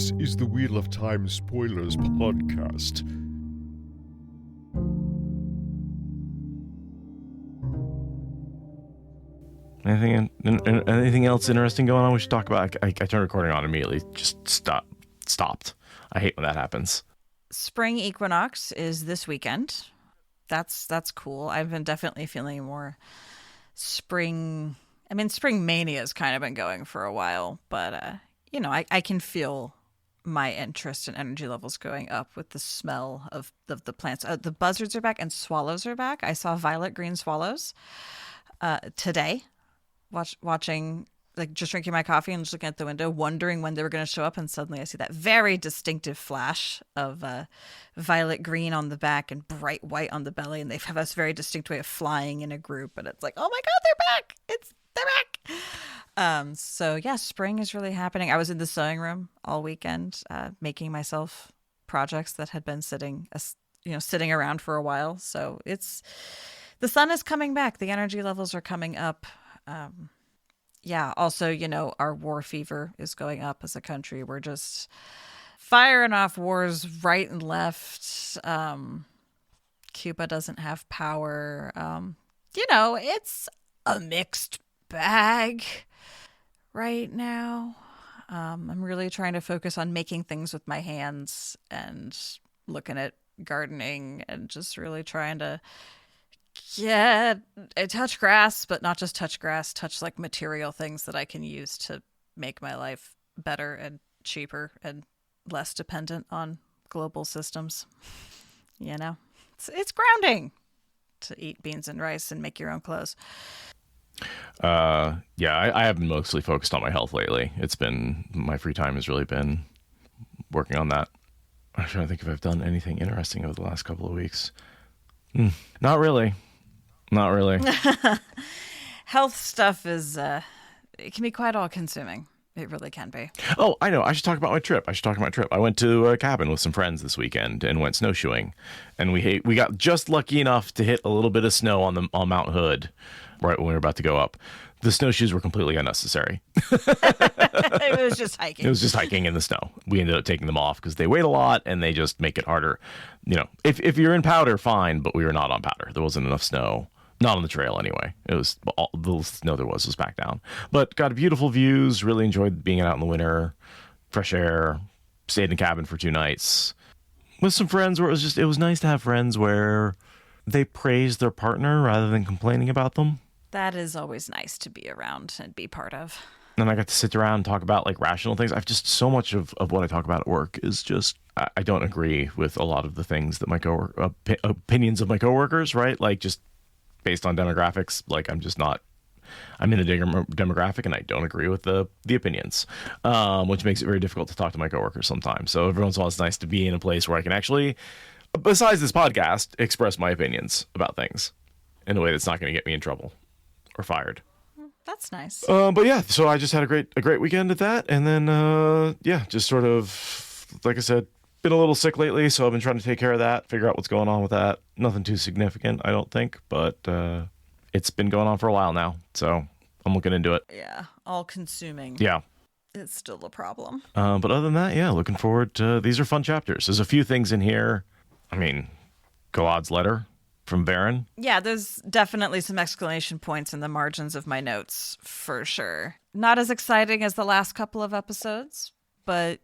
This is the Wheel of Time Spoilers podcast. Anything else interesting going on we should talk about? I turned recording on immediately. Just stopped. I hate when that happens. Spring equinox is this weekend. That's cool. I've been definitely feeling more spring. I mean, spring mania has kind of been going for a while, but I can feel my interest and energy levels going up with the smell of the plants. The buzzards are back and swallows are back. I saw violet green swallows today. Watching, like, just drinking my coffee and just looking at the window, wondering when they were going to show up, and suddenly I see that very distinctive flash of violet green on the back and bright white on the belly, and they have this very distinct way of flying in a group, and it's like, oh my god, they're back! They're back! So yeah, spring is really happening. I was in the sewing room all weekend, making myself projects that had been sitting around for a while. So the sun is coming back. The energy levels are coming up. Also, our war fever is going up as a country. We're just firing off wars right and left. Cuba doesn't have power. It's a mixed bag right now. I'm really trying to focus on making things with my hands and looking at gardening and just really trying to I touch grass, but not just touch grass, touch like material things that I can use to make my life better and cheaper and less dependent on global systems. It's grounding to eat beans and rice and make your own clothes. I have been mostly focused on my health lately. My free time has really been working on that. I'm trying to think if I've done anything interesting over the last couple of weeks. Not really. Health stuff is, it can be quite all-consuming. It really can be. Oh, I know. I should talk about my trip. I went to a cabin with some friends this weekend and went snowshoeing. And we got just lucky enough to hit a little bit of snow on Mount Hood right when we were about to go up. The snowshoes were completely unnecessary. It was just hiking. It was just hiking in the snow. We ended up taking them off because they weighed a lot and they just make it harder. If you're in powder, fine, but we were not on powder. There wasn't enough snow. Not on the trail anyway. It was all the snow there was back down. But got beautiful views. Really enjoyed being out in the winter. Fresh air. Stayed in a cabin for 2 nights with some friends where it was nice to have friends where they praised their partner rather than complaining about them. That is always nice to be around and be part of. And I got to sit around and talk about like rational things. I've just so much of what I talk about at work is just I don't agree with a lot of the things that my opinions of my coworkers, right? Like just based on demographics, like I'm in a demographic and I don't agree with the opinions, which makes it very difficult to talk to my coworkers sometimes. So every once in a while it's nice to be in a place where I can actually, besides this podcast, express my opinions about things in a way that's not going to get me in trouble or fired. That's nice. But yeah, so I just had a great weekend at that. And then, just sort of, like I said, been a little sick lately. So I've been trying to take care of that, figure out what's going on with that. Nothing too significant, I don't think, but it's been going on for a while now. So I'm looking into it. Yeah. All consuming. Yeah. It's still a problem. But other than that, yeah, looking forward to, these are fun chapters. There's a few things in here. I mean, Galad's letter from Verin. Yeah, there's definitely some exclamation points in the margins of my notes, for sure. Not as exciting as the last couple of episodes, but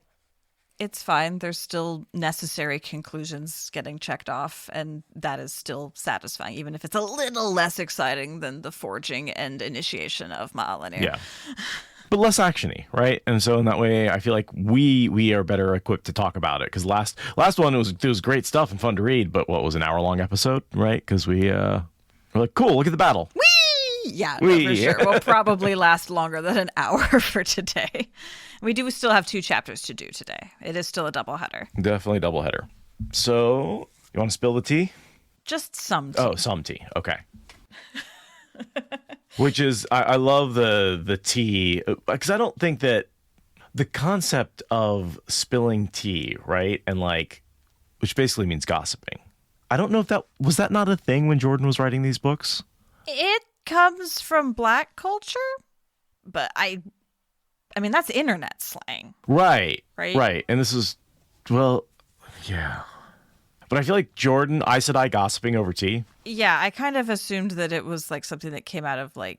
it's fine. There's still necessary conclusions getting checked off, and that is still satisfying, even if it's a little less exciting than the forging and initiation of Alliandre. Yeah. But less actiony, right? And so in that way, I feel like we are better equipped to talk about it. Because last one, it was great stuff and fun to read, but what was an hour-long episode, right? Because we're like, cool, look at the battle. Whee! Yeah, no, for sure. We'll probably last longer than an hour for today. We do still have 2 chapters to do today. It is still a doubleheader. Definitely doubleheader. So, you want to spill the tea? Just some tea. Oh, some tea. Okay. Which is, I love the tea, because I don't think that the concept of spilling tea, right? And like, which basically means gossiping. I don't know if was that not a thing when Jordan was writing these books? It comes from Black culture, but I I mean, that's internet slang. Right. Right? Right. And this is, well, yeah. But I feel like Jordan, Aes Sedai gossiping over tea. Yeah, I kind of assumed that it was like something that came out of like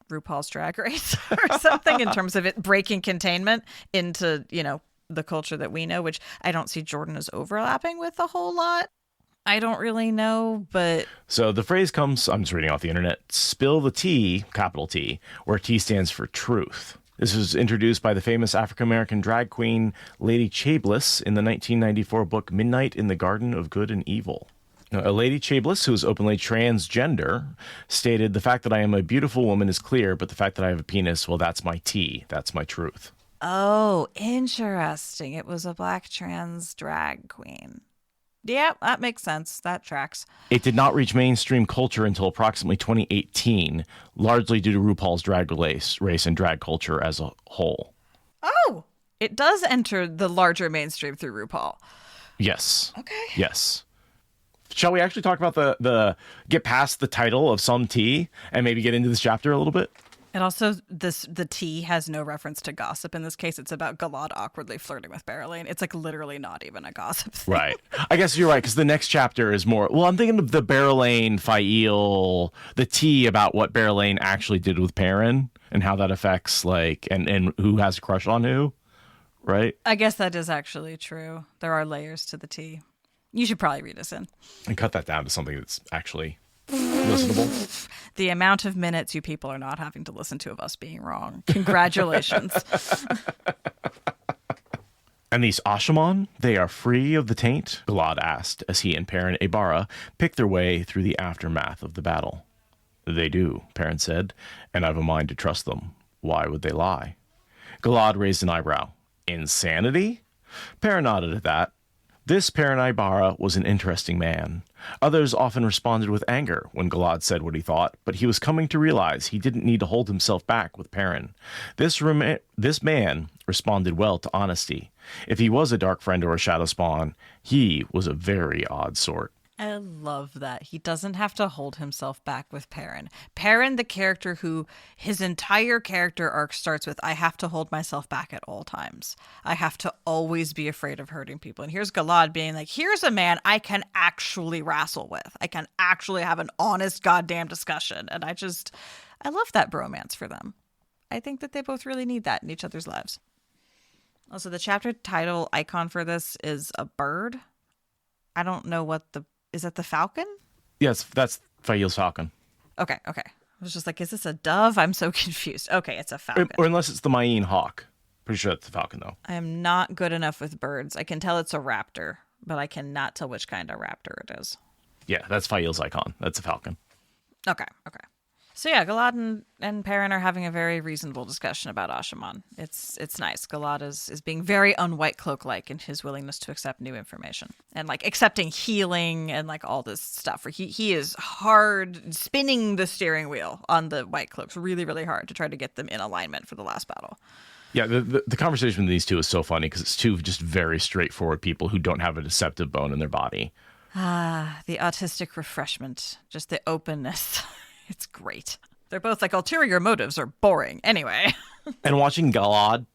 RuPaul's Drag Race or something in terms of it breaking containment into, the culture that we know, which I don't see Jordan as overlapping with a whole lot. I don't really know, but... So the phrase comes, I'm just reading off the internet, spill the tea, capital T, where T stands for truth. This was introduced by the famous African-American drag queen Lady Chabliss in the 1994 book Midnight in the Garden of Good and Evil. Now, a Lady Chabliss, who is openly transgender, stated, "The fact that I am a beautiful woman is clear, but the fact that I have a penis, well, that's my tea. That's my truth." Oh, interesting. It was a black trans drag queen. Yeah, that makes sense. That tracks. It did not reach mainstream culture until approximately 2018, largely due to RuPaul's Drag Race and drag culture as a whole. Oh, it does enter the larger mainstream through RuPaul. Yes. Okay. Yes. Shall we actually talk about the get past the title of some tea and maybe get into this chapter a little bit? And also, the tea has no reference to gossip in this case. It's about Galad awkwardly flirting with Berylane. It's like literally not even a gossip thing. Right. I guess you're right, because the next chapter is more... Well, I'm thinking of the Berylane, Fael, the tea about what Berylane actually did with Perrin and how that affects, like, and who has a crush on who, right? I guess that is actually true. There are layers to the tea. You should probably read us in. And cut that down to something that's actually listenable. The amount of minutes you people are not having to listen to of us being wrong. Congratulations. And these Ashaman, they are free of the taint? Galad asked as he and Perrin Abara picked their way through the aftermath of the battle. They do, Perrin said, and I've a mind to trust them. Why would they lie? Galad raised an eyebrow. Insanity? Perrin nodded at that. This Perrin Ibara was an interesting man. Others often responded with anger when Galad said what he thought, but he was coming to realize he didn't need to hold himself back with Perrin. This man responded well to honesty. If he was a dark friend or a shadow spawn, he was a very odd sort. I love that. He doesn't have to hold himself back with Perrin. Perrin, the character who his entire character arc starts with, I have to hold myself back at all times. I have to always be afraid of hurting people. And here's Galad being like, here's a man I can actually wrestle with. I can actually have an honest goddamn discussion. And I love that bromance for them. I think that they both really need that in each other's lives. Also, the chapter title icon for this is a bird. I don't know is that the falcon? Yes, that's Fael's falcon. Okay. I was just like, is this a dove? I'm so confused. Okay, it's a falcon. Or unless it's the Maine hawk. Pretty sure that's the falcon, though. I am not good enough with birds. I can tell it's a raptor, but I cannot tell which kind of raptor it is. Yeah, that's Fael's icon. That's a falcon. Okay. So yeah, Galad and Perrin are having a very reasonable discussion about Ashaman. It's nice. Galad is being very un-White Cloak-like in his willingness to accept new information. And like accepting healing and like all this stuff. He is hard spinning the steering wheel on the White Cloaks really, really hard to try to get them in alignment for the last battle. Yeah, the conversation with these two is so funny because it's two just very straightforward people who don't have a deceptive bone in their body. Ah, the autistic refreshment. Just the openness. It's great. They're both like, ulterior motives are boring. Anyway. And watching Galad,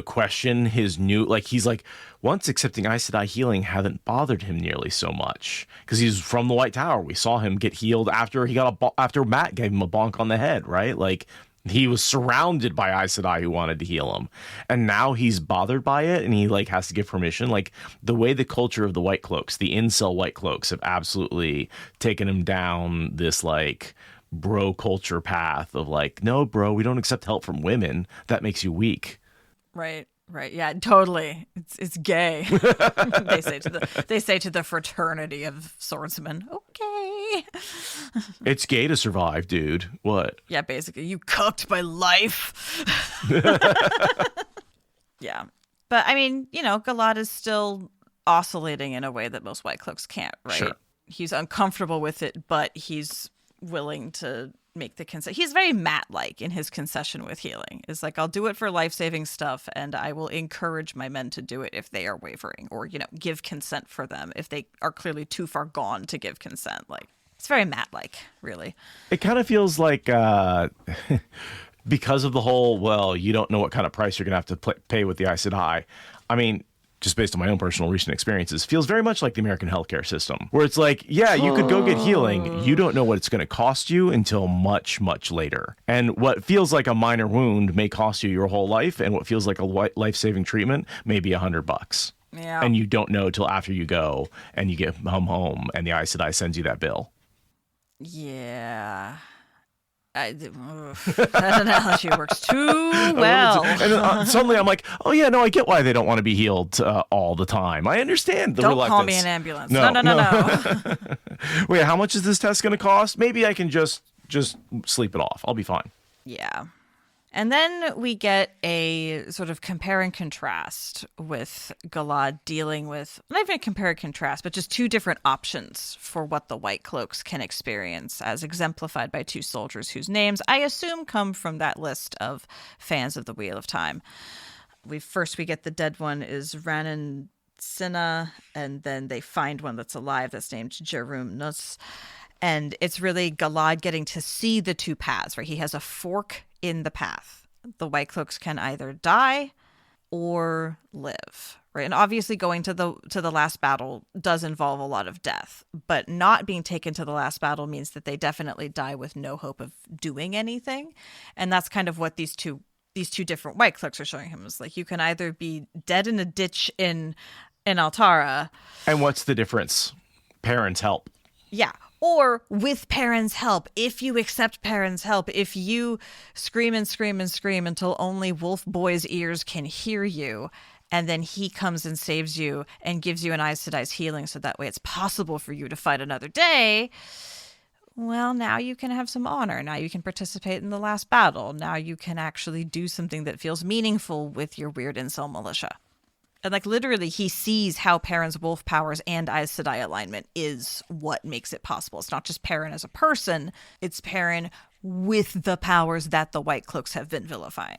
question his new, like, he's like, once accepting Aes Sedai healing hadn't bothered him nearly so much. Because he's from the White Tower. We saw him get healed after after Matt gave him a bonk on the head, right? Like, he was surrounded by Aes Sedai who wanted to heal him. And now he's bothered by it and he like has to give permission. Like the way the culture of the White Cloaks, the incel White Cloaks have absolutely taken him down this like bro culture path of like, no, bro, we don't accept help from women. That makes you weak. Right. Yeah, totally. It's gay. they say to the fraternity of swordsmen, okay. It's gay to survive, dude. What? Yeah, basically, you cooked my life. Yeah. But I mean, Galad is still oscillating in a way that most White Cloaks can't, right? Sure. He's uncomfortable with it, but he's willing to make the concession. He's very Matt-like in his concession with healing. It's like, I'll do it for life-saving stuff, and I will encourage my men to do it if they are wavering, or, give consent for them if they are clearly too far gone to give consent. Like, it's very Matt-like, really. It kind of feels like because of the whole, well, you don't know what kind of price you're going to have to pay with the Aes Sedai. I mean, just based on my own personal recent experiences, feels very much like the American healthcare system, where it's like, yeah, you could go get healing. You don't know what it's going to cost you until much, much later. And what feels like a minor wound may cost you your whole life, and what feels like a life-saving treatment may be $100. Yeah. And you don't know till after you go and you get home and the Aes Sedai sends you that bill. Yeah. That analogy works too well. And suddenly I'm like, oh yeah, no, I get why they don't want to be healed all the time. I understand the Don't reluctance. call me an ambulance. No. Wait, how much is this test going to cost? Maybe I can just sleep it off. I'll be fine. Yeah. And then we get a sort of compare and contrast with Galad dealing with, not even a compare and contrast, but just two different options for what the White Cloaks can experience, as exemplified by two soldiers whose names I assume come from that list of fans of the Wheel of Time. We get the dead one is Ranan Cinna, and then they find one that's alive that's named Jerum Nus. And it's really Galad getting to see the two paths, right? He has a fork in the path. The White Cloaks can either die or live, right? And obviously going to the last battle does involve a lot of death, but not being taken to the last battle means that they definitely die with no hope of doing anything. And that's kind of what these two different White Cloaks are showing him, is like, you can either be dead in a ditch in Altara. And what's the difference? Perrin's help. Yeah. Or with Perrin's help, if you accept Perrin's help, if you scream and scream and scream until only Wolf Boy's ears can hear you, and then he comes and saves you and gives you an Aes Sedai's healing so that way it's possible for you to fight another day, well, now you can have some honor. Now you can participate in the last battle. Now you can actually do something that feels meaningful with your weird incel militia. And like literally he sees how Perrin's wolf powers and Aes Sedai alignment is what makes it possible. It's not just Perrin as a person, it's Perrin with the powers that the White Cloaks have been vilifying.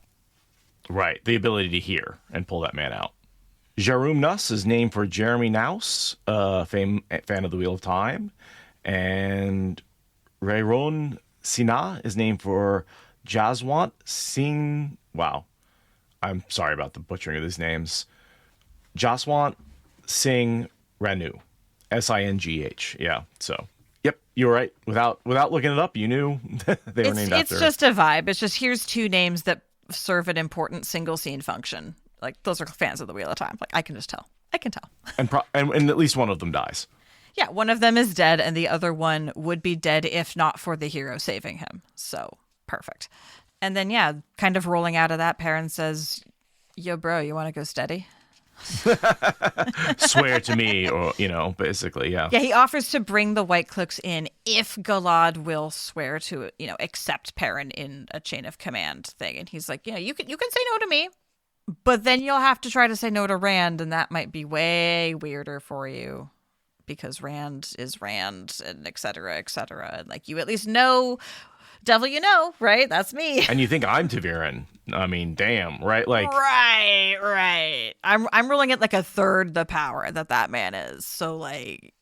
Right, the ability to hear and pull that man out. Jerum Nus is named for Jeremy Naus, fan of the Wheel of Time. And Rayron Sina is named for Jaswant Singh. Wow, I'm sorry about the butchering of these names. Jaswant Singh Ranu, Singh. Yeah. So, yep, you were right. Without looking it up, you knew they were named after. It's just a vibe. It's just, here's two names that serve an important single scene function. Like, those are fans of the Wheel of Time. Like, I can just tell. I can tell. And at least one of them dies. Yeah, one of them is dead, and the other one would be dead if not for the hero saving him. So, perfect. And then, yeah, kind of rolling out of that, Perrin says, yo, bro, you want to go steady? Swear to me, or basically, yeah. Yeah, he offers to bring the White Cloaks in if Galad will swear to, accept Perrin in a chain of command thing. And he's like, you can say no to me, but then you'll have to try to say no to Rand, and that might be way weirder for you because Rand is Rand, and et cetera, and like, you at least know. Devil, right? That's me. And you think I'm Verin. I mean, damn, right? Like, right. I'm ruling it like a third the power that man is. So, like,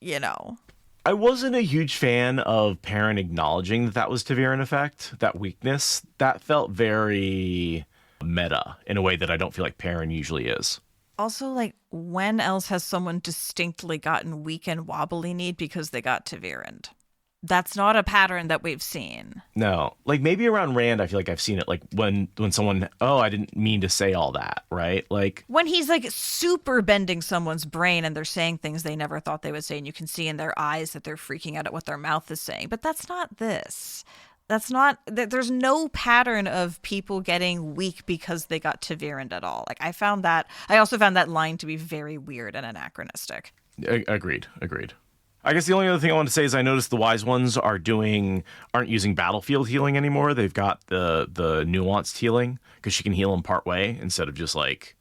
I wasn't a huge fan of Perrin acknowledging that was Verin effect, that weakness. That felt very meta in a way that I don't feel like Perrin usually is. Also, like, when else has someone distinctly gotten weak and wobbly-kneed because they got Verin? That's not a pattern that we've seen. No. Like, maybe around Rand, I feel like I've seen it. Like, when someone, I didn't mean to say all that, right? Like, when he's, like, super bending someone's brain and they're saying things they never thought they would say, and you can see in their eyes that they're freaking out at what their mouth is saying. But that's not this. There's no pattern of people getting weak because they got Verin at all. Like, I also found that line to be very weird and anachronistic. Agreed. I guess the only other thing I want to say is I noticed the Wise Ones aren't using battlefield healing anymore. They've got the nuanced healing because she can heal them part way instead of just like,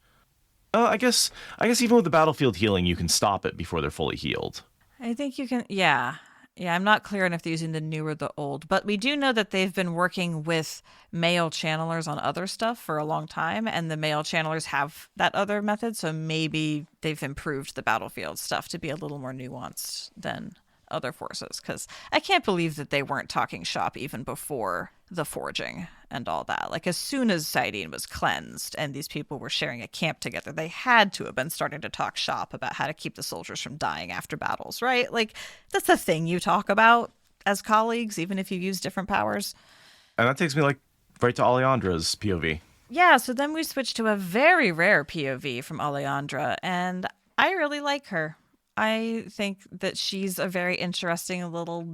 I guess even with the battlefield healing, you can stop it before they're fully healed. I think you can. Yeah. I'm not clear on if they're using the new or the old, but we do know that they've been working with male channelers on other stuff for a long time, and the male channelers have that other method, so maybe they've improved the battlefield stuff to be a little more nuanced than other forces, because I can't believe that they weren't talking shop even before the forging and all that. Like, as soon as Saidin was cleansed and these people were sharing a camp together, they had to have been starting to talk shop about how to keep the soldiers from dying after battles, right? Like, that's a thing you talk about as colleagues, even if you use different powers. And that takes me like right to Alliandre's POV. Yeah, so then we switch to a very rare POV from Alliandre, and I really like her. I think that she's a very interesting little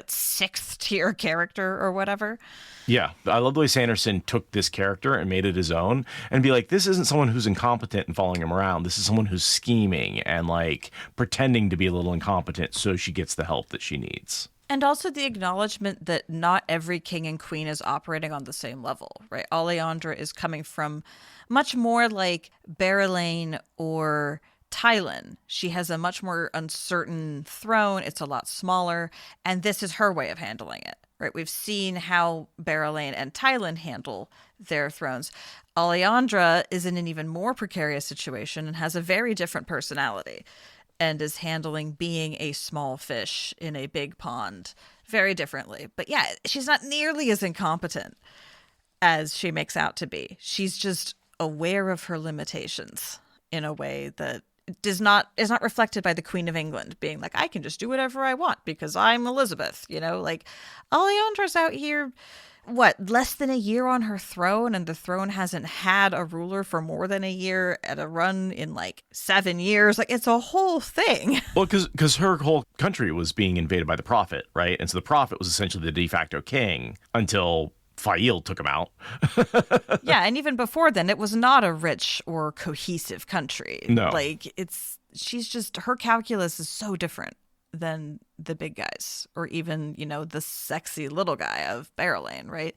sixth tier character or whatever. Yeah, I love the way Sanderson took this character and made it his own and be like, this isn't someone who's incompetent and following him around. This is someone who's scheming and like pretending to be a little incompetent so she gets the help that she needs. And also the acknowledgement that not every king and queen is operating on the same level, right? Alliandre is coming from much more like Verin or Tylan. She has a much more uncertain throne. It's a lot smaller. And this is her way of handling it, right? We've seen how Verin and Tylan handle their thrones. Alliandre is in an even more precarious situation and has a very different personality, and is handling being a small fish in a big pond very differently. But yeah, she's not nearly as incompetent as she makes out to be. She's just aware of her limitations in a way that is not reflected by the Queen of England being like, I can just do whatever I want because I'm Elizabeth, you know? Like, Alliandre's out here, less than a year on her throne, and the throne hasn't had a ruler for more than a year at a run in like 7 years. Like, it's a whole thing. Well, because her whole country was being invaded by the Prophet, right? And so the Prophet was essentially the de facto king until Fail took him out. Yeah, and even before then, it was not a rich or cohesive country. No. Like, her calculus is so different than the big guys, or even, you know, the sexy little guy of Verin, right?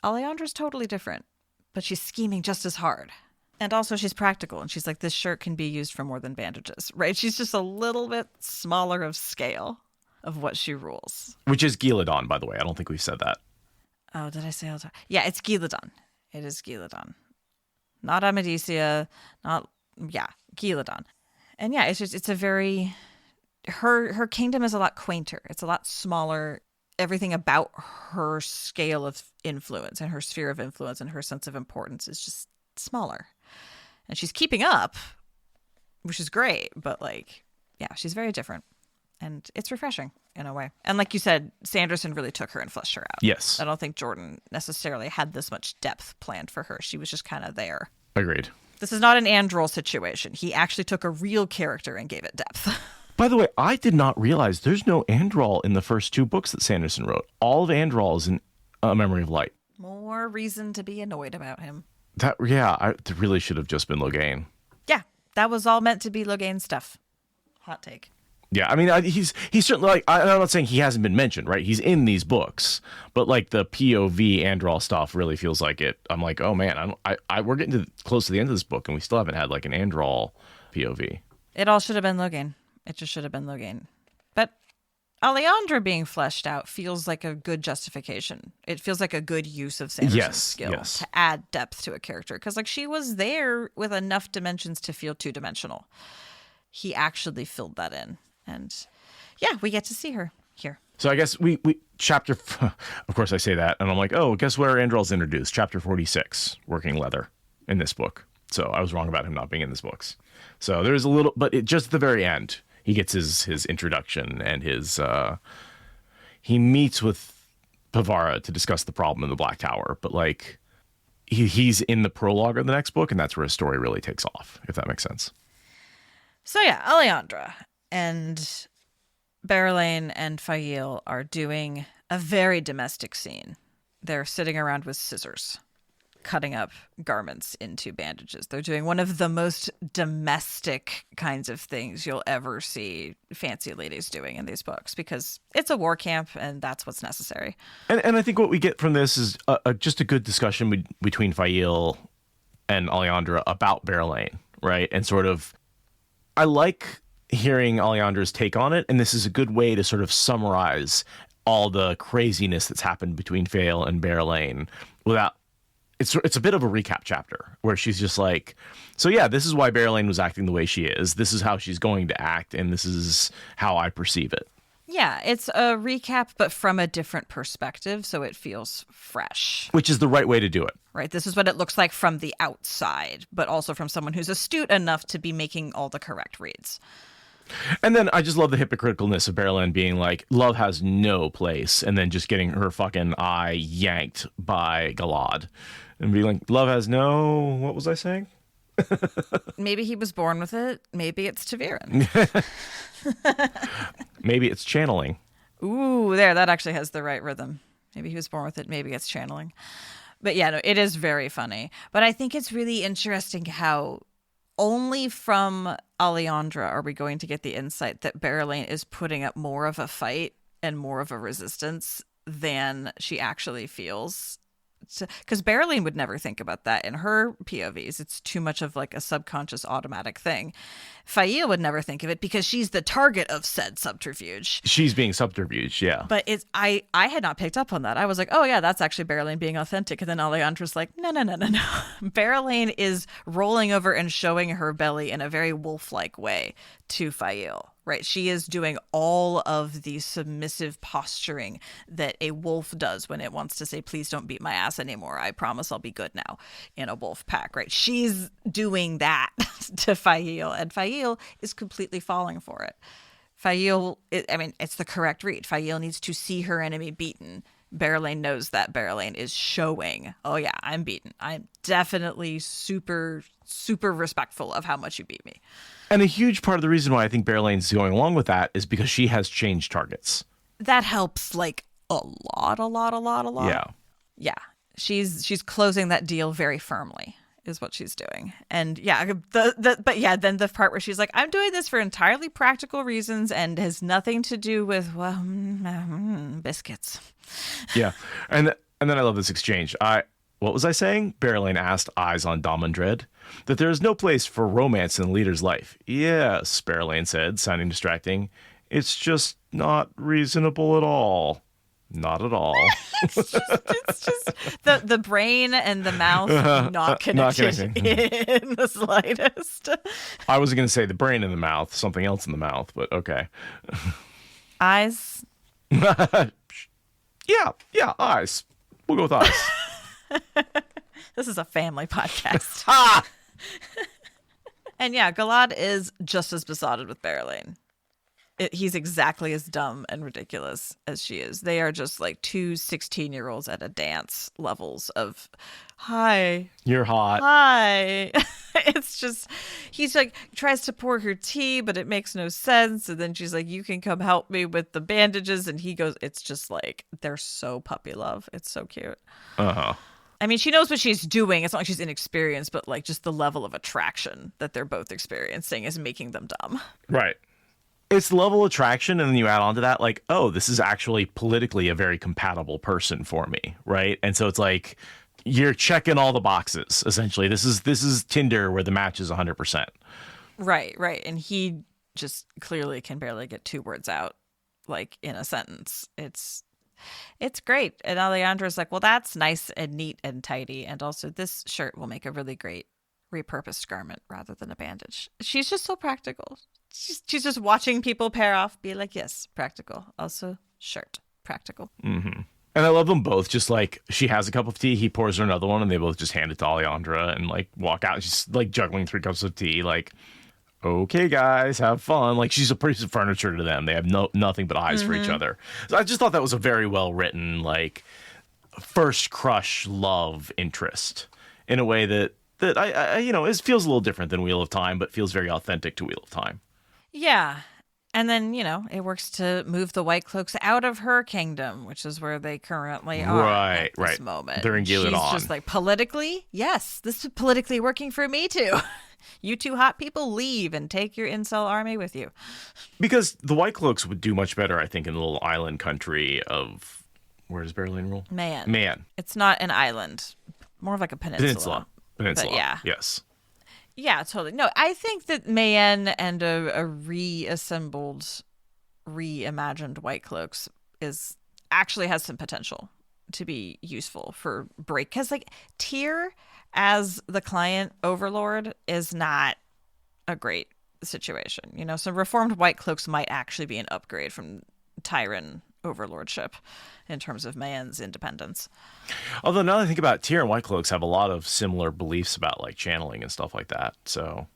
Alliandre's totally different, but she's scheming just as hard. And also she's practical, and she's like, this shirt can be used for more than bandages, right? She's just a little bit smaller of scale of what she rules. Which is Giladon, by the way. I don't think we've said that. Oh, did I say all the time? Yeah, it's Giladon. It is Giladon. Not Amadicia, Giladon. And yeah, it's a very... Her kingdom is a lot quainter. It's a lot smaller. Everything about her scale of influence and her sphere of influence and her sense of importance is just smaller. And she's keeping up, which is great. But like, yeah, she's very different. And it's refreshing in a way. And like you said, Sanderson really took her and fleshed her out. Yes. I don't think Jordan necessarily had this much depth planned for her. She was just kind of there. Agreed. This is not an Androl situation. He actually took a real character and gave it depth. By the way, I did not realize there's no Androl in the first 2 books that Sanderson wrote. All of Androl is in A Memory of Light. More reason to be annoyed about him. It really should have just been Logain. Yeah, that was all meant to be Logain stuff. Hot take. Yeah, I mean, he's certainly, like, I'm not saying he hasn't been mentioned, right? He's in these books, but like the POV Androl stuff really feels like it. I'm like, oh man, we're getting close to the end of this book, and we still haven't had like an Androl POV. It all should have been Logain. It just should have been Logain. But Alliandre being fleshed out feels like a good justification. It feels like a good use of Sanderson's skill to add depth to a character. Because like, she was there with enough dimensions to feel 2-dimensional. He actually filled that in. And yeah, we get to see her here. So I guess we chapter, of course I say that, and I'm like, oh, guess where Androl's introduced? Chapter 46, Working Leather, in this book. So I was wrong about him not being in this books. So there's a little, but just at the very end, he gets his introduction and he meets with Pavara to discuss the problem in the Black Tower. But like, he's in the prologue of the next book, and that's where his story really takes off, if that makes sense. So yeah, Alliandre and Verin and Fail are doing a very domestic scene. They're sitting around with scissors, cutting up garments into bandages. They're doing one of the most domestic kinds of things you'll ever see fancy ladies doing in these books, because it's a war camp and that's what's necessary. And I think what we get from this is just a good discussion between Fail and Alliandre about Verin, right? And sort of, I like hearing Alliandre's take on it, and this is a good way to sort of summarize all the craziness that's happened between Fail and Verin without. It's a bit of a recap chapter where she's just like, so yeah, this is why Verin was acting the way she is. This is how she's going to act, and this is how I perceive it. Yeah, it's a recap, but from a different perspective, so it feels fresh. Which is the right way to do it. Right, this is what it looks like from the outside, but also from someone who's astute enough to be making all the correct reads. And then I just love the hypocriticalness of Beryl being like, love has no place, and then just getting her fucking eye yanked by Galad. And being like, love has no... What was I saying? Maybe he was born with it. Maybe it's Verin. Maybe it's channeling. Ooh, that actually has the right rhythm. Maybe he was born with it. Maybe it's channeling. But yeah, no, it is very funny. But I think it's really interesting how only from Alliandre are we going to get the insight that Berylane is putting up more of a fight and more of a resistance than she actually feels. Because Berylane would never think about that in her POVs. It's too much of like a subconscious automatic thing. Faile would never think of it because she's the target of said subterfuge. She's being subterfuged, yeah. But I had not picked up on that. I was like, oh yeah, that's actually Berylane being authentic. And then Alliandre's like, no. Berylane is rolling over and showing her belly in a very wolf-like way to Faile. Right, she is doing all of the submissive posturing that a wolf does when it wants to say, please don't beat my ass anymore. I promise I'll be good now in a wolf pack, right? She's doing that to Faile, and Faile is completely falling for it. It's the correct read. Faile needs to see her enemy beaten. Berylane knows that. Berylane is showing, oh yeah, I'm beaten. I'm definitely super, super respectful of how much you beat me. And a huge part of the reason why I think Berylane's going along with that is because she has changed targets. That helps like a lot. Yeah. Yeah. She's closing that deal very firmly is what she's doing. And yeah, then the part where she's like, I'm doing this for entirely practical reasons and has nothing to do with biscuits. Yeah. And then I love this exchange. What was I saying? Berylane asked, eyes on Damandred, that there is no place for romance in the leader's life. Yes, Berylane said, sounding distracting. It's just not reasonable at all. Not at all. It's just the brain and the mouth not connected in the slightest. I was going to say the brain in the mouth, something else in the mouth, but okay. Eyes? Yeah, eyes. We'll go with eyes. This is a family podcast. And yeah, Galad is just as besotted with Berylane. He's exactly as dumb and ridiculous as she is. They are just like two 16-year-olds at a dance levels of, hi. You're hot. Hi. It's just, he's like, tries to pour her tea, but it makes no sense. And then she's like, you can come help me with the bandages. And he goes, it's just like, they're so puppy love. It's so cute. Uh-huh. I mean, she knows what she's doing. It's not like she's inexperienced, but like just the level of attraction that they're both experiencing is making them dumb. Right. It's level of attraction, and then you add on to that, like, oh, this is actually politically a very compatible person for me, right? And so it's like you're checking all the boxes. Essentially, this is Tinder where the match is 100%. Right. And he just clearly can barely get two words out, like in a sentence. It's great. And Alliandre's like, well, that's nice and neat and tidy, and also this shirt will make a really great repurposed garment rather than a bandage. She's just so practical. She's just watching people pair off, be like, yes, practical. Also, shirt, practical. Mm-hmm. And I love them both. Just like she has a cup of tea, he pours her another one, and they both just hand it to Alliandre and like walk out. She's like juggling 3 cups of tea. Like, okay, guys, have fun. Like she's a piece of furniture to them. They have nothing but eyes for each other. So I just thought that was a very well written, like first crush love interest in a way that I it feels a little different than Wheel of Time, but feels very authentic to Wheel of Time. Yeah. And then, it works to move the White Cloaks out of her kingdom, which is where they currently are at this moment. They're in Gilead. She's just like, politically, yes, this is politically working for me too. You two hot people leave and take your incel army with you. Because the White Cloaks would do much better, I think, in the little island country of, where does Berylane rule? Man. It's not an island, more of like a peninsula. Peninsula. But yeah. Yes. Yeah, totally. No, I think that Mayenne and a reassembled, reimagined White Cloaks actually has some potential to be useful for break. Because like Tyr as the client overlord is not a great situation. Some reformed White Cloaks might actually be an upgrade from Tyran overlordship in terms of man's independence. Although now that I think about it, Tyr and White Cloaks have a lot of similar beliefs about like channeling and stuff like that. So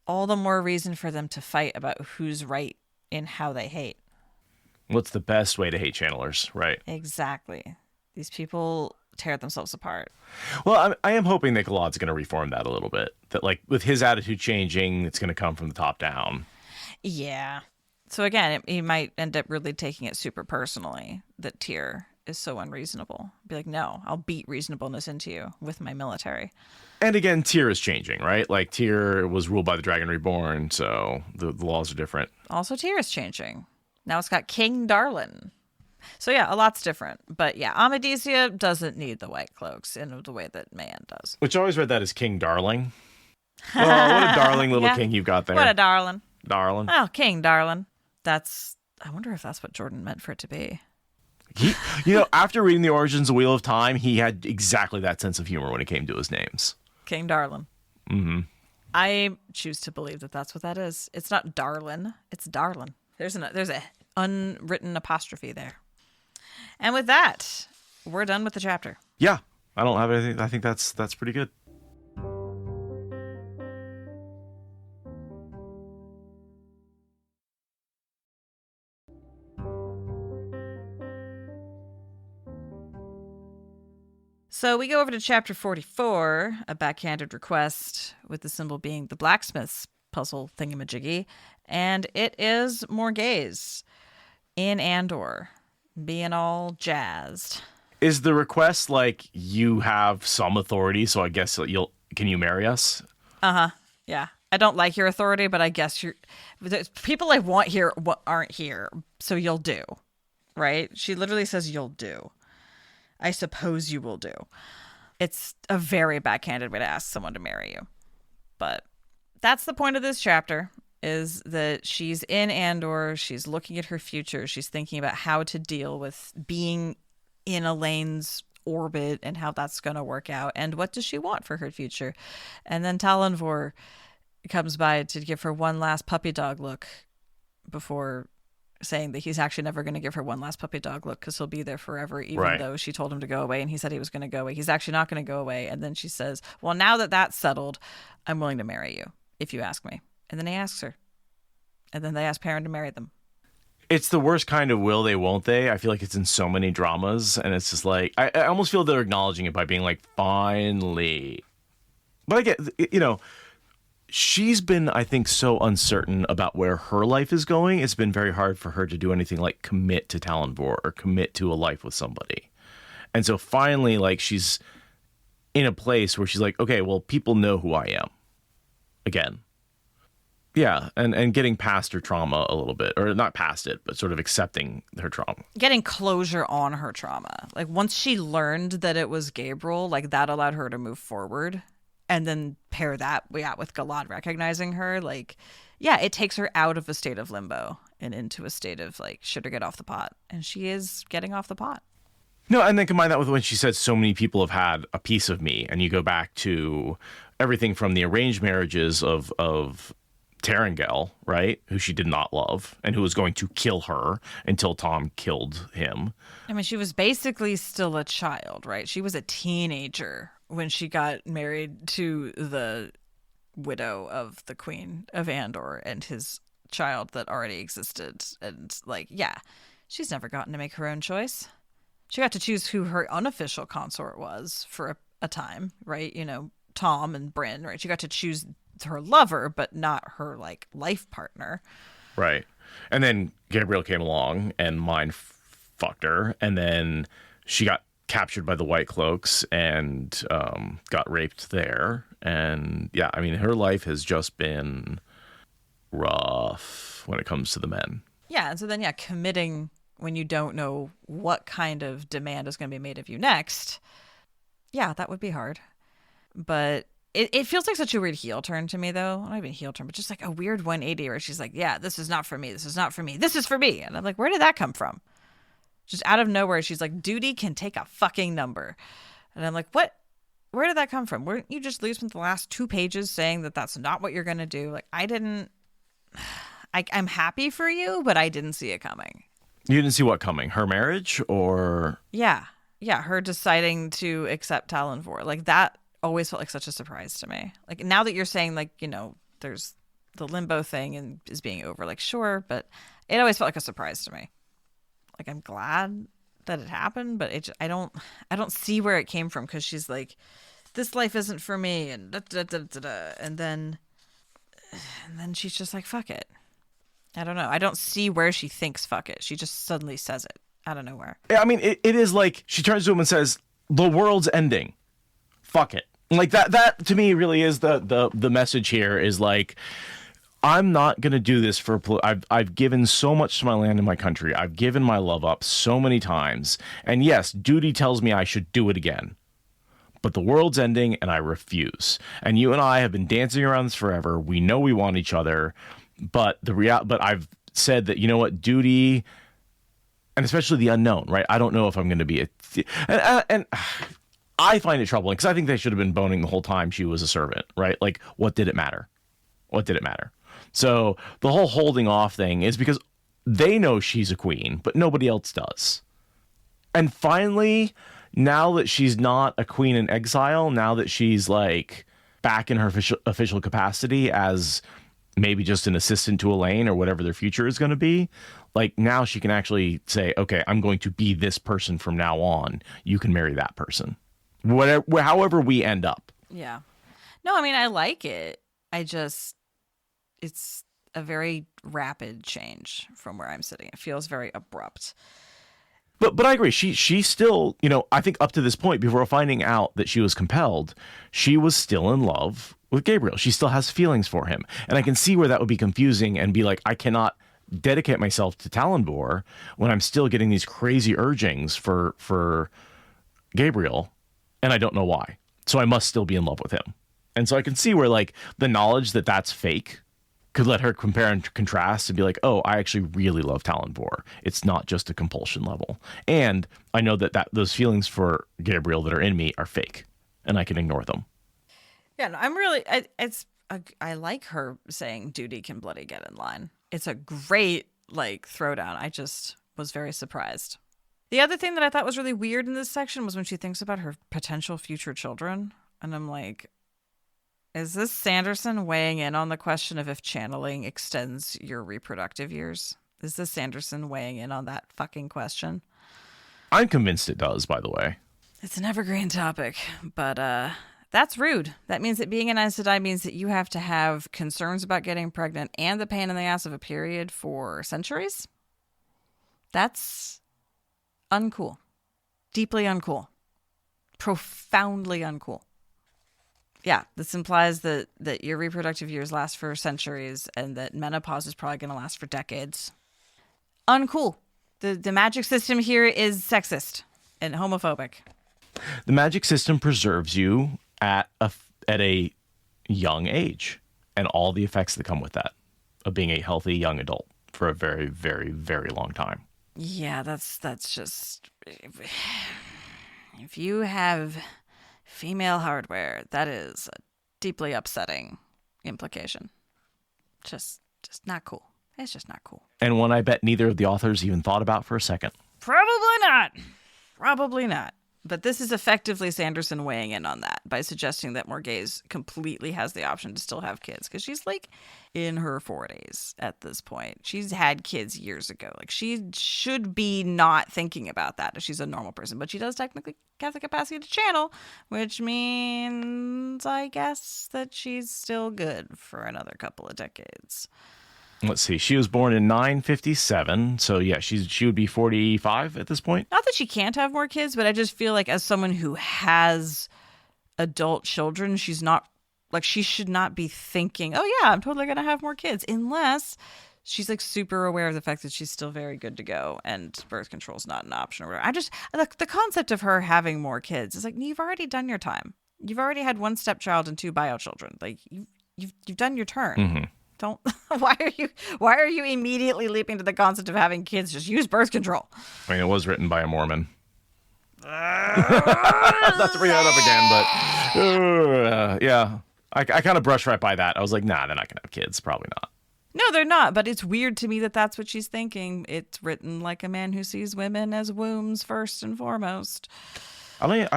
all the more reason for them to fight about who's right in how they hate. what's the best way to hate channelers, right? Exactly. These people tear themselves apart. Well, I am hoping that Galad's going to reform that a little bit. That like with his attitude changing, it's going to come from the top down. Yeah. So again, he might end up really taking it super personally that Tyr is so unreasonable. Be like, no, I'll beat reasonableness into you with my military. And again, Tyr is changing, right? Like Tyr was ruled by the Dragon Reborn, so the laws are different. Also, Tyr is changing. Now it's got King Darlin. So yeah, a lot's different. But yeah, Amadisia doesn't need the White Cloaks in the way that Man does. Which I always read that as King Darling. Oh, what a darling little king you've got there. What a darling. Darling. Oh, King Darlin. I wonder if that's what Jordan meant for it to be. After reading the Origins of Wheel of Time, he had exactly that sense of humor when it came to his names. King Darlin. Mm-hmm. I choose to believe that that's what that is. It's not Darlin. It's Darlin. There's a unwritten apostrophe there. And with that, we're done with the chapter. Yeah, I don't have anything. I think that's pretty good. So we go over to chapter 44, a backhanded request, with the symbol being the blacksmith's puzzle thingamajiggy. And it is Morghese in Andor, being all jazzed. Is the request like you have some authority, so I guess can you marry us? Uh-huh. Yeah. I don't like your authority, but I guess there's people I want here aren't here, so you'll do. Right? She literally says you'll do. I suppose you will do. It's a very backhanded way to ask someone to marry you. But that's the point of this chapter, is that she's in Andor. She's looking at her future. She's thinking about how to deal with being in Elaine's orbit and how that's going to work out. And what does she want for her future? And then Talanvor comes by to give her one last puppy dog look before saying that he's actually never going to give her one last puppy dog look because he'll be there forever, even though she told him to go away and he said he was going to go away. He's actually not going to go away. And then she says, well, now that that's settled, I'm willing to marry you if you ask me. And then he asks her. And then they ask Perrin to marry them. It's the worst kind of will they, won't they? I feel like it's in so many dramas. And it's just like, I almost feel they're acknowledging it by being like, finally. But I get, she's been, I think, so uncertain about where her life is going. It's been very hard for her to do anything like commit to Talanvor or commit to a life with somebody. And so finally, like, she's in a place where she's like, okay, well, people know who I am again. Yeah. And getting past her trauma a little bit, or not past it, but sort of accepting her trauma. Getting closure on her trauma. Like, once she learned that it was Gabriel, like, that allowed her to move forward. And then pair that with Galad recognizing her, like, yeah, it takes her out of a state of limbo and into a state of, like, should her get off the pot? And she is getting off the pot. No, and then combine that with when she said so many people have had a piece of me. And you go back to everything from the arranged marriages of Tarangel, right, who she did not love and who was going to kill her until Tom killed him. I mean, she was basically still a child, right? She was a teenager when she got married to the widow of the Queen of Andor and his child that already existed. And, like, yeah, she's never gotten to make her own choice. She got to choose who her unofficial consort was for a time, right? Tom and Bryn, right? She got to choose her lover, but not her, like, life partner. Right. And then Gabriel came along and mind fucked her. And then she got captured by the White Cloaks and got raped there. And yeah, I mean, her life has just been rough when it comes to the men. Yeah. And so then, committing when you don't know what kind of demand is going to be made of you next. Yeah, that would be hard. But it feels like such a weird heel turn to me, though. Not even heel turn, but just like a weird 180 where she's like, yeah, this is not for me. This is not for me. This is for me. And I'm like, where did that come from? Just out of nowhere, she's like, duty can take a fucking number. And I'm like, what? Where did that come from? Weren't you just losing the last 2 pages saying that that's not what you're going to do? Like, I'm happy for you, but I didn't see it coming. You didn't see what coming? Her marriage or? Yeah. Yeah, her deciding to accept Talonvor. Like, that always felt like such a surprise to me. Like, now that you're saying, like, you know, there's the limbo thing and is being over, like, sure, but it always felt like a surprise to me. Like, I'm glad that it happened, but I don't see where it came from, because she's like, this life isn't for me, and and then she's just like, fuck it. I don't know. I don't see where she thinks fuck it. She just suddenly says it out of nowhere. Yeah, I mean, it is like she turns to him and says, the world's ending. Fuck it. Like that to me really is the message here is like, I'm not going to do this for, I've given so much to my land and my country. I've given my love up so many times. And yes, duty tells me I should do it again. But the world's ending and I refuse. And you and I have been dancing around this forever. We know we want each other. But but I've said that, you know what, duty, and especially the unknown, right? I don't know if I'm going to be and I find it troubling, because I think they should have been boning the whole time she was a servant, right? Like, what did it matter? What did it matter? So the whole holding off thing is because they know she's a queen, but nobody else does. And finally, now that she's not a queen in exile, now that she's like back in her official capacity as maybe just an assistant to Elaine or whatever their future is going to be, like, now she can actually say, okay, I'm going to be this person from now on. You can marry that person. Whatever, however we end up. Yeah. No, I mean, I like it. It's a very rapid change from where I'm sitting. It feels very abrupt. But I agree. She still, you know, I think up to this point, before finding out that she was compelled, she was still in love with Gabriel. She still has feelings for him. And I can see where that would be confusing and be like, I cannot dedicate myself to Talonvor when I'm still getting these crazy urgings for Gabriel, and I don't know why. So I must still be in love with him. And so I can see where, like, the knowledge that that's fake could let her compare and contrast and be like, oh, I actually really love Talonvor. It's not just a compulsion level. And I know that those feelings for Gabriel that are in me are fake, and I can ignore them. Yeah, no, I'm really, I like her saying duty can bloody get in line. It's a great, like, throwdown. I just was very surprised. The other thing that I thought was really weird in this section was when she thinks about her potential future children. And I'm like, is this Sanderson weighing in on the question of if channeling extends your reproductive years? Is this Sanderson weighing in on that fucking question? I'm convinced it does, by the way. It's an evergreen topic, but that's rude. That means that being an Aes Sedai means that you have to have concerns about getting pregnant and the pain in the ass of a period for centuries? That's uncool. Deeply uncool. Profoundly uncool. Yeah, this implies that your reproductive years last for centuries and that menopause is probably going to last for decades. Uncool. The magic system here is sexist and homophobic. The magic system preserves you at a young age and all the effects that come with that of being a healthy young adult for a very, very, very long time. Yeah, that's just, if you have female hardware, that is a deeply upsetting implication. Just not cool. It's just not cool. And one I bet neither of the authors even thought about for a second. Probably not. But this is effectively Sanderson weighing in on that by suggesting that Morghese completely has the option to still have kids, because she's like in her 40s at this point. She's had kids years ago. Like, she should be not thinking about that if she's a normal person, but she does technically have the capacity to channel, which means, I guess, that she's still good for another couple of decades. Let's see. She was born in 957. So, yeah, she would be 45 at this point. Not that she can't have more kids, but I just feel like as someone who has adult children, she's not, like, she should not be thinking, oh, yeah, I'm totally going to have more kids, unless she's, like, super aware of the fact that she's still very good to go and birth control is not an option or whatever. The concept of her having more kids is like, you've already done your time. You've already had one stepchild and two bio children. Like, you've done your turn. Mm-hmm. Don't. Why are you immediately leaping to the concept of having kids? Just use birth control. I mean, it was written by a Mormon. Not to bring that up again, but yeah, I kind of brushed right by that. I was like, nah, they're not gonna have kids. Probably not. No, they're not, but it's weird to me that that's what she's thinking. It's written like a man who sees women as wombs first and foremost. I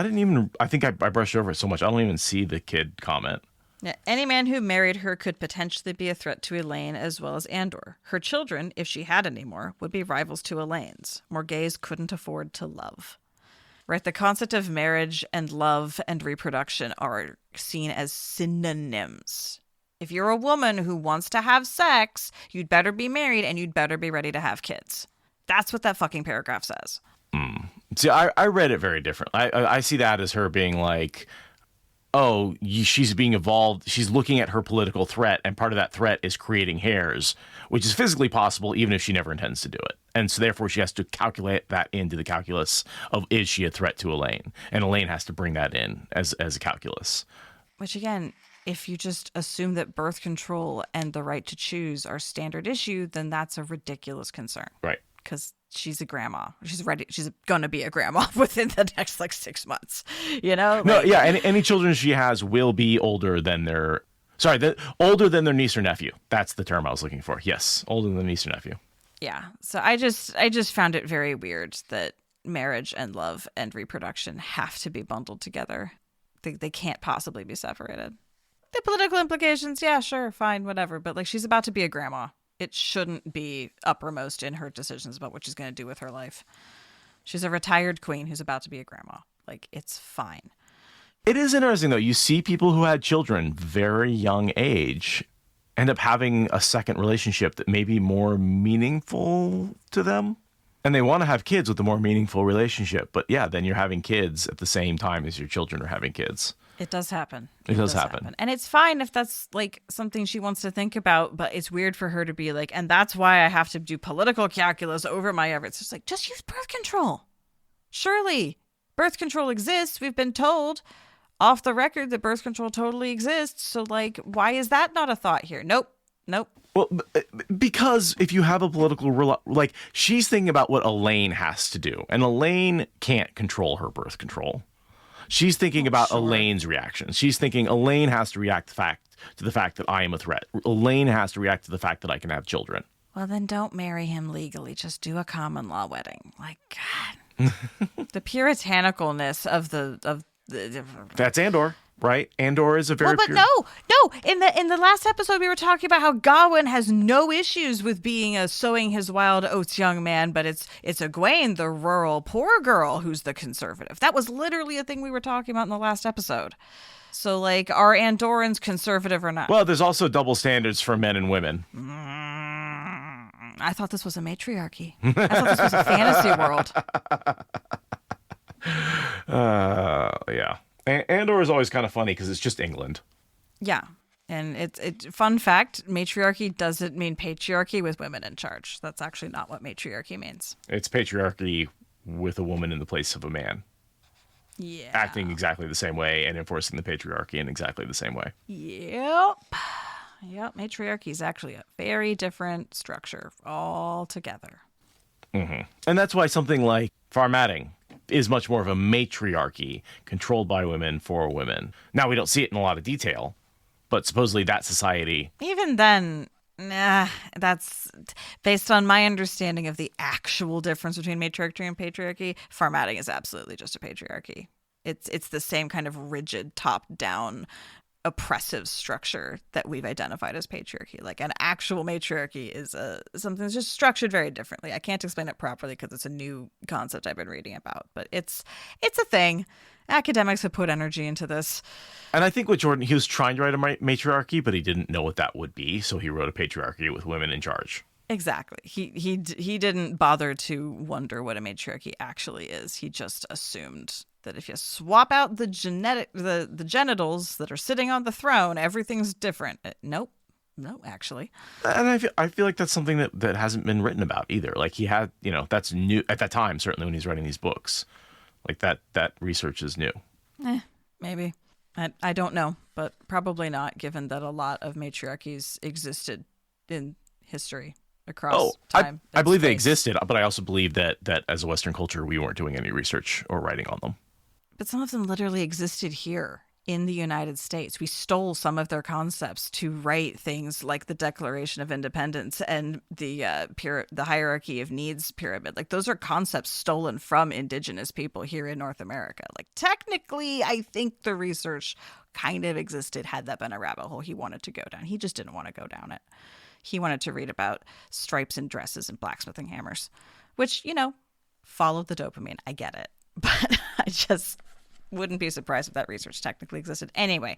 think I brushed over it so much. I don't even see the kid comment. Yeah, any man who married her could potentially be a threat to Elaine as well as Andor. Her children, if she had any more, would be rivals to Elaine's. Morgaze couldn't afford to love. Right, the concept of marriage and love and reproduction are seen as synonyms. If you're a woman who wants to have sex, you'd better be married and you'd better be ready to have kids. That's what that fucking paragraph says. See, I read it very different. I see that as her being like, oh, she's being evolved. She's looking at her political threat, and part of that threat is creating heirs, which is physically possible even if she never intends to do it. And so therefore she has to calculate that into the calculus of, is she a threat to Elaine? And Elaine has to bring that in as a calculus. Which again, if you just assume that birth control and the right to choose are standard issue, then that's a ridiculous concern. Right. Because she's a grandma. She's ready. She's going to be a grandma within the next 6 months. No, yeah. Any children she has will be older than their niece or nephew. That's the term I was looking for. Yes, older than niece or nephew. Yeah. So I just found it very weird that marriage and love and reproduction have to be bundled together. They can't possibly be separated. The political implications, yeah, sure, fine, whatever. But she's about to be a grandma. It shouldn't be uppermost in her decisions about what she's going to do with her life. She's a retired queen who's about to be a grandma. It's fine. It is interesting, though. You see people who had children very young age end up having a second relationship that may be more meaningful to them. And they want to have kids with a more meaningful relationship. But yeah, then you're having kids at the same time as your children are having kids. It does happen. It does happen. And it's fine if that's something she wants to think about, but it's weird for her to be and that's why I have to do political calculus over my efforts. It's just use birth control. Surely birth control exists. We've been told off the record that birth control totally exists. So why is that not a thought here? Nope. Well, because if you have a political, she's thinking about what Elaine has to do, and Elaine can't control her birth control. She's thinking about Elaine's reactions. She's thinking Elaine has to react to the fact that I am a threat. Elaine has to react to the fact that I can have children. Well, then don't marry him legally. Just do a common law wedding. God, the puritanicalness of the That's Andor, right? Andor is a very no. In the last episode, we were talking about how Gawain has no issues with being a sowing his wild oats young man, but it's Egwene, the rural poor girl, who's the conservative. That was literally a thing we were talking about in the last episode. So, are Andorans conservative or not? Well, there's also double standards for men and women. I thought this was a matriarchy. I thought this was a fantasy world. Yeah. Andor is always kind of funny because it's just England. Yeah. And it's fun fact, matriarchy doesn't mean patriarchy with women in charge. That's actually not what matriarchy means. It's patriarchy with a woman in the place of a man. Yeah. Acting exactly the same way and enforcing the patriarchy in exactly the same way. Yep. Matriarchy is actually a very different structure altogether. Mm-hmm. And that's why something like formatting is much more of a matriarchy controlled by women for women. Now, we don't see it in a lot of detail, but supposedly that society... Even then, that's based on my understanding of the actual difference between matriarchy and patriarchy. Formatting is absolutely just a patriarchy. It's the same kind of rigid, top-down, oppressive structure that we've identified as patriarchy. An actual matriarchy is something that's just structured very differently. I can't explain it properly because it's a new concept I've been reading about, but it's a thing. Academics have put energy into this. And I think with Jordan, he was trying to write a matriarchy, but he didn't know what that would be, so he wrote a patriarchy with women in charge. Exactly. He didn't bother to wonder what a matriarchy actually is. He just assumed that if you swap out the genitals that are sitting on the throne, everything's different. Nope. No, actually. And I feel like that's something that hasn't been written about either. He had, that's new at that time, certainly when he's writing these books. That research is new. Maybe. I don't know, but probably not, given that a lot of matriarchies existed in history across time. I believe they existed, but I also believe that as a Western culture, we weren't doing any research or writing on them. But some of them literally existed here. in the United States. We stole some of their concepts to write things like the Declaration of Independence and the hierarchy of needs pyramid. Like, those are concepts stolen from indigenous people here in North America. Like, technically, I think the research kind of existed had that been a rabbit hole he wanted to go down. He just didn't want to go down it. He wanted to read about stripes and dresses and blacksmithing hammers, which, you know, followed the dopamine. I get it. But I just wouldn't be surprised if that research technically existed. Anyway,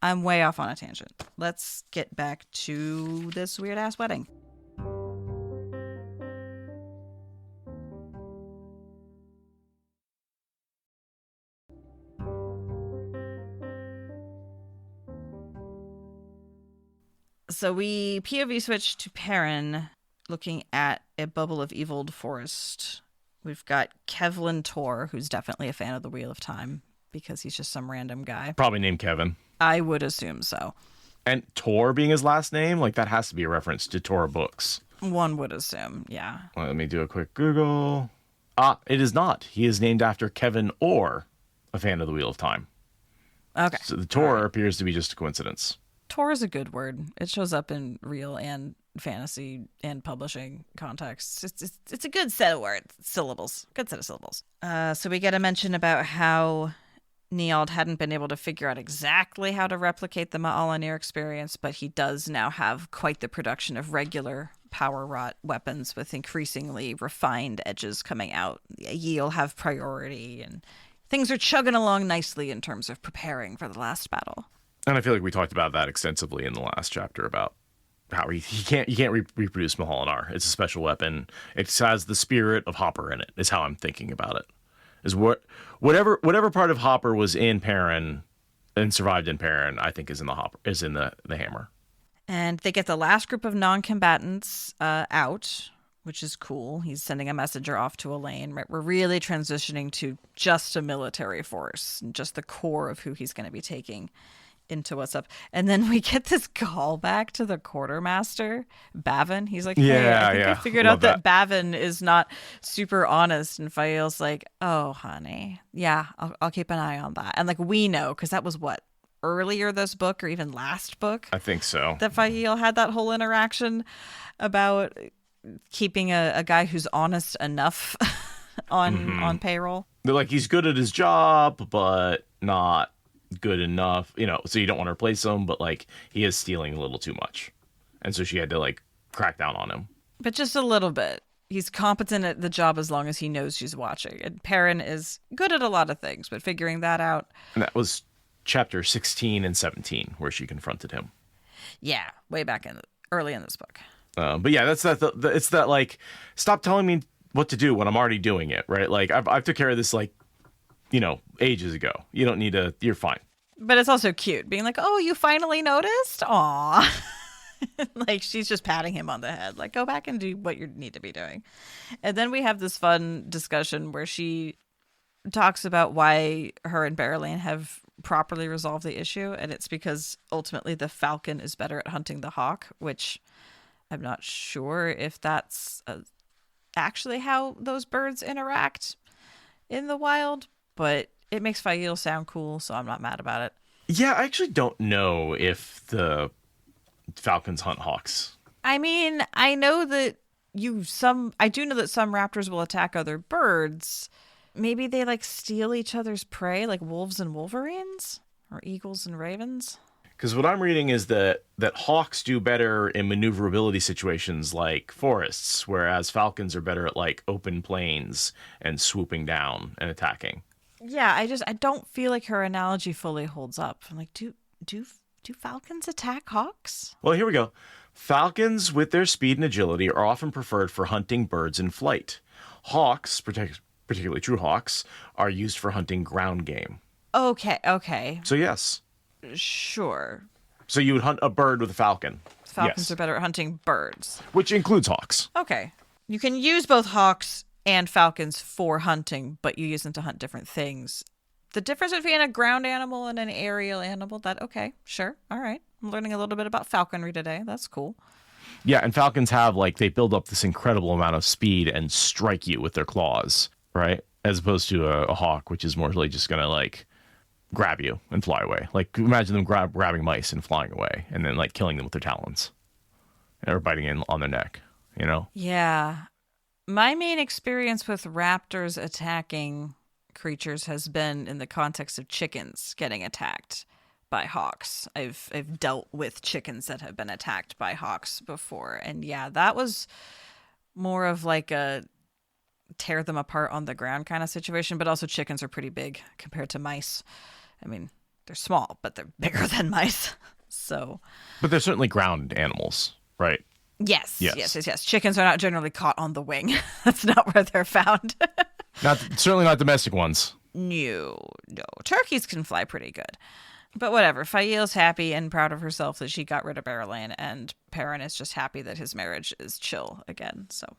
I'm way off on a tangent. Let's get back to this weird-ass wedding. So we POV switch to Perrin, looking at a bubble of eviled forest. We've got Kevlin Tor, who's definitely a fan of the Wheel of Time because he's just some random guy. Probably named Kevin. I would assume so. And Tor being his last name, like that has to be a reference to Tor books. One would assume, yeah. Well, let me do a quick Google. It is not. He is named after Kevin Orr, a fan of the Wheel of Time. Okay. So the Tor appears to be just a coincidence. Tor is a good word. It shows up in real and fantasy and publishing contexts. It's a good set of words, syllables, good set of syllables. So we get a mention about how Niald hadn't been able to figure out exactly how to replicate the Alliandre experience, but he does now have quite the production of regular power wrought weapons with increasingly refined edges coming out. Ye'll have priority, and things are chugging along nicely in terms of preparing for the last battle. And I feel like we talked about that extensively in the last chapter about how you can't reproduce Mahalanar. It's a special weapon. It has the spirit of Hopper in it. Is how I'm thinking about it. Is whatever part of Hopper was in Perrin and survived in Perrin, I think is in the hammer. And they get the last group of non-combatants out, which is cool. He's sending a messenger off to Elaine. Right? We're really transitioning to just a military force, just the core of who he's going to be taking into what's up. And then we get this callback to the quartermaster, Bavin. He's like, hey, I think I figured out that Bavin is not super honest. And Fael's like, oh, honey. Yeah, I'll keep an eye on that. And like, we know, because that was what, earlier this book or even last book? I think so. That Fael had that whole interaction about keeping a guy who's honest enough on payroll. They're like, he's good at his job, but not good enough, so you don't want to replace him, but like he is stealing a little too much, and so she had to like crack down on him, but just a little bit. He's competent at the job as long as he knows she's watching, and Perrin is good at a lot of things, but figuring that out. And that was chapter 16 and 17 where she confronted him, way back early in this book. But yeah, that's that. It's that like, stop telling me what to do when I'm already doing it, right? Like I've took care of this like ages ago. You don't need to, you're fine. But it's also cute being like, oh, you finally noticed? Aw. Like she's just patting him on the head. Like, go back and do what you need to be doing. And then we have this fun discussion where she talks about why her and Berylane have properly resolved the issue. And it's because ultimately the falcon is better at hunting the hawk, which I'm not sure if that's actually how those birds interact in the wild. But it makes Fael sound cool, so I'm not mad about it. Yeah, I actually don't know if the falcons hunt hawks. I mean, I know that I do know that some raptors will attack other birds. Maybe they like steal each other's prey, like wolves and wolverines, or eagles and ravens. Because what I'm reading is that hawks do better in maneuverability situations like forests, whereas falcons are better at like open plains and swooping down and attacking. Yeah, I don't feel like her analogy fully holds up. I'm like, do falcons attack hawks? Well, here we go. Falcons, with their speed and agility, are often preferred for hunting birds in flight. Hawks, particularly true hawks, are used for hunting ground game. Okay. So yes. Sure. So you would hunt a bird with a falcon. Falcons are better at hunting birds. Which includes hawks. Okay. You can use both hawks and falcons for hunting, but you use them to hunt different things. The difference between a ground animal and an aerial animal, okay, sure, all right. I'm learning a little bit about falconry today. That's cool. Yeah, and falcons have, they build up this incredible amount of speed and strike you with their claws, right? As opposed to a hawk, which is more just going to, grab you and fly away. Like imagine them grabbing mice and flying away and then like killing them with their talons or biting in on their neck, you know? Yeah. My main experience with raptors attacking creatures has been in the context of chickens getting attacked by hawks. I've dealt with chickens that have been attacked by hawks before. And yeah, that was more of like a tear them apart on the ground kind of situation, but also chickens are pretty big compared to mice. I mean, they're small, but they're bigger than mice. So, but they're certainly ground animals, right? Yes. Chickens are not generally caught on the wing. That's not where they're found. Certainly not domestic ones. No. Turkeys can fly pretty good. But whatever. Fail's happy and proud of herself that she got rid of Verin, and Perrin is just happy that his marriage is chill again. So,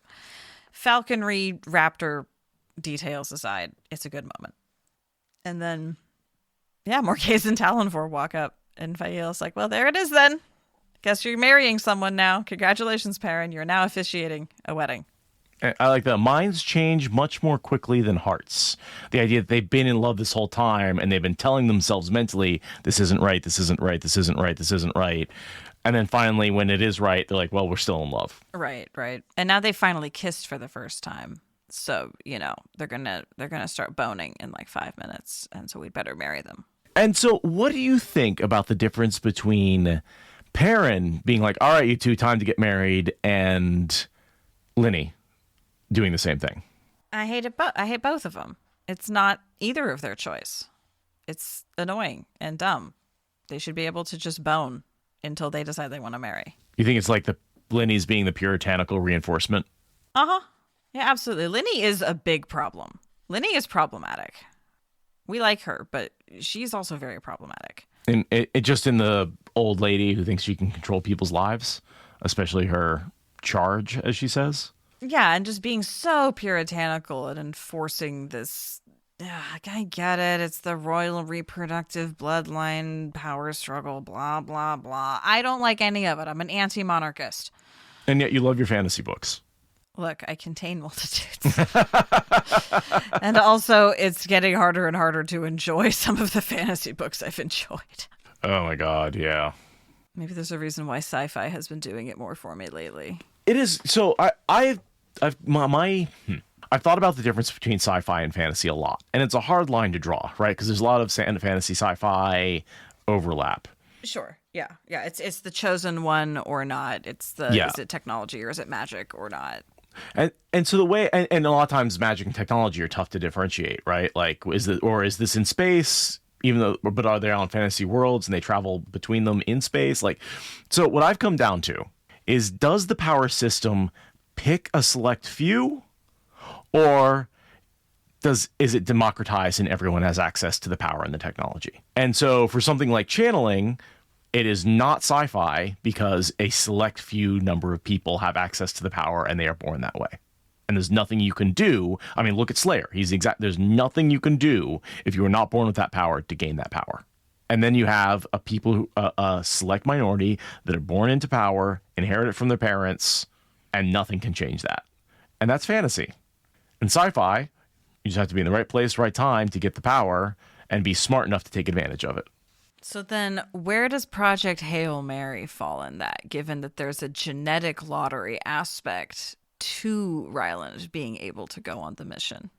falconry, raptor details aside, it's a good moment. And then, yeah, Morghese and Talonvor walk up, and Fael's like, well, there it is then. Guess you're marrying someone now. Congratulations, Perrin. You're now officiating a wedding. I like that. Minds change much more quickly than hearts. The idea that they've been in love this whole time and they've been telling themselves mentally, this isn't right, this isn't right, this isn't right, this isn't right. And then finally, when it is right, they're like, well, we're still in love. Right. And now they finally kissed for the first time. So, they're gonna start boning in like 5 minutes. And so we'd better marry them. And so what do you think about the difference between Perrin being like, all right, you two, time to get married, and Linny doing the same thing? I hate it. I hate both of them. It's not either of their choice. It's annoying and dumb. They should be able to just bone until they decide they want to marry. You think it's like the Linny's being the puritanical reinforcement? Uh-huh. Yeah, absolutely. Linny is a big problem. Linny is problematic. We like her, but she's also very problematic. And it just in the old lady who thinks she can control people's lives, especially her charge, as she says. Yeah, and just being so puritanical and enforcing this. I get it. It's the royal reproductive bloodline power struggle, blah, blah, blah. I don't like any of it. I'm an anti-monarchist. And yet you love your fantasy books. Look, I contain multitudes. And also, it's getting harder and harder to enjoy some of the fantasy books I've enjoyed. Oh my God, yeah. Maybe there's a reason why sci-fi has been doing it more for me lately. It is. So I've thought about the difference between sci-fi and fantasy a lot. And it's a hard line to draw, right? Because there's a lot of fantasy sci-fi overlap. Sure. Yeah. It's the chosen one or not. It's is it technology or is it magic or not? And so the way, and a lot of times magic and technology are tough to differentiate, right? Like, is this in space? But are they on fantasy worlds and they travel between them in space? Like, so what I've come down to is, does the power system pick a select few, or is it democratized and everyone has access to the power and the technology? And so for something like channeling, it is not sci-fi because a select few number of people have access to the power and they are born that way. And there's nothing you can do. I mean, look at Slayer. There's nothing you can do if you are not born with that power to gain that power. And then you have a select minority that are born into power, inherit it from their parents, and nothing can change that. And that's fantasy. In sci-fi, you just have to be in the right place, right time to get the power and be smart enough to take advantage of it. So then where does Project Hail Mary fall in that, given that there's a genetic lottery aspect to Ryland being able to go on the mission?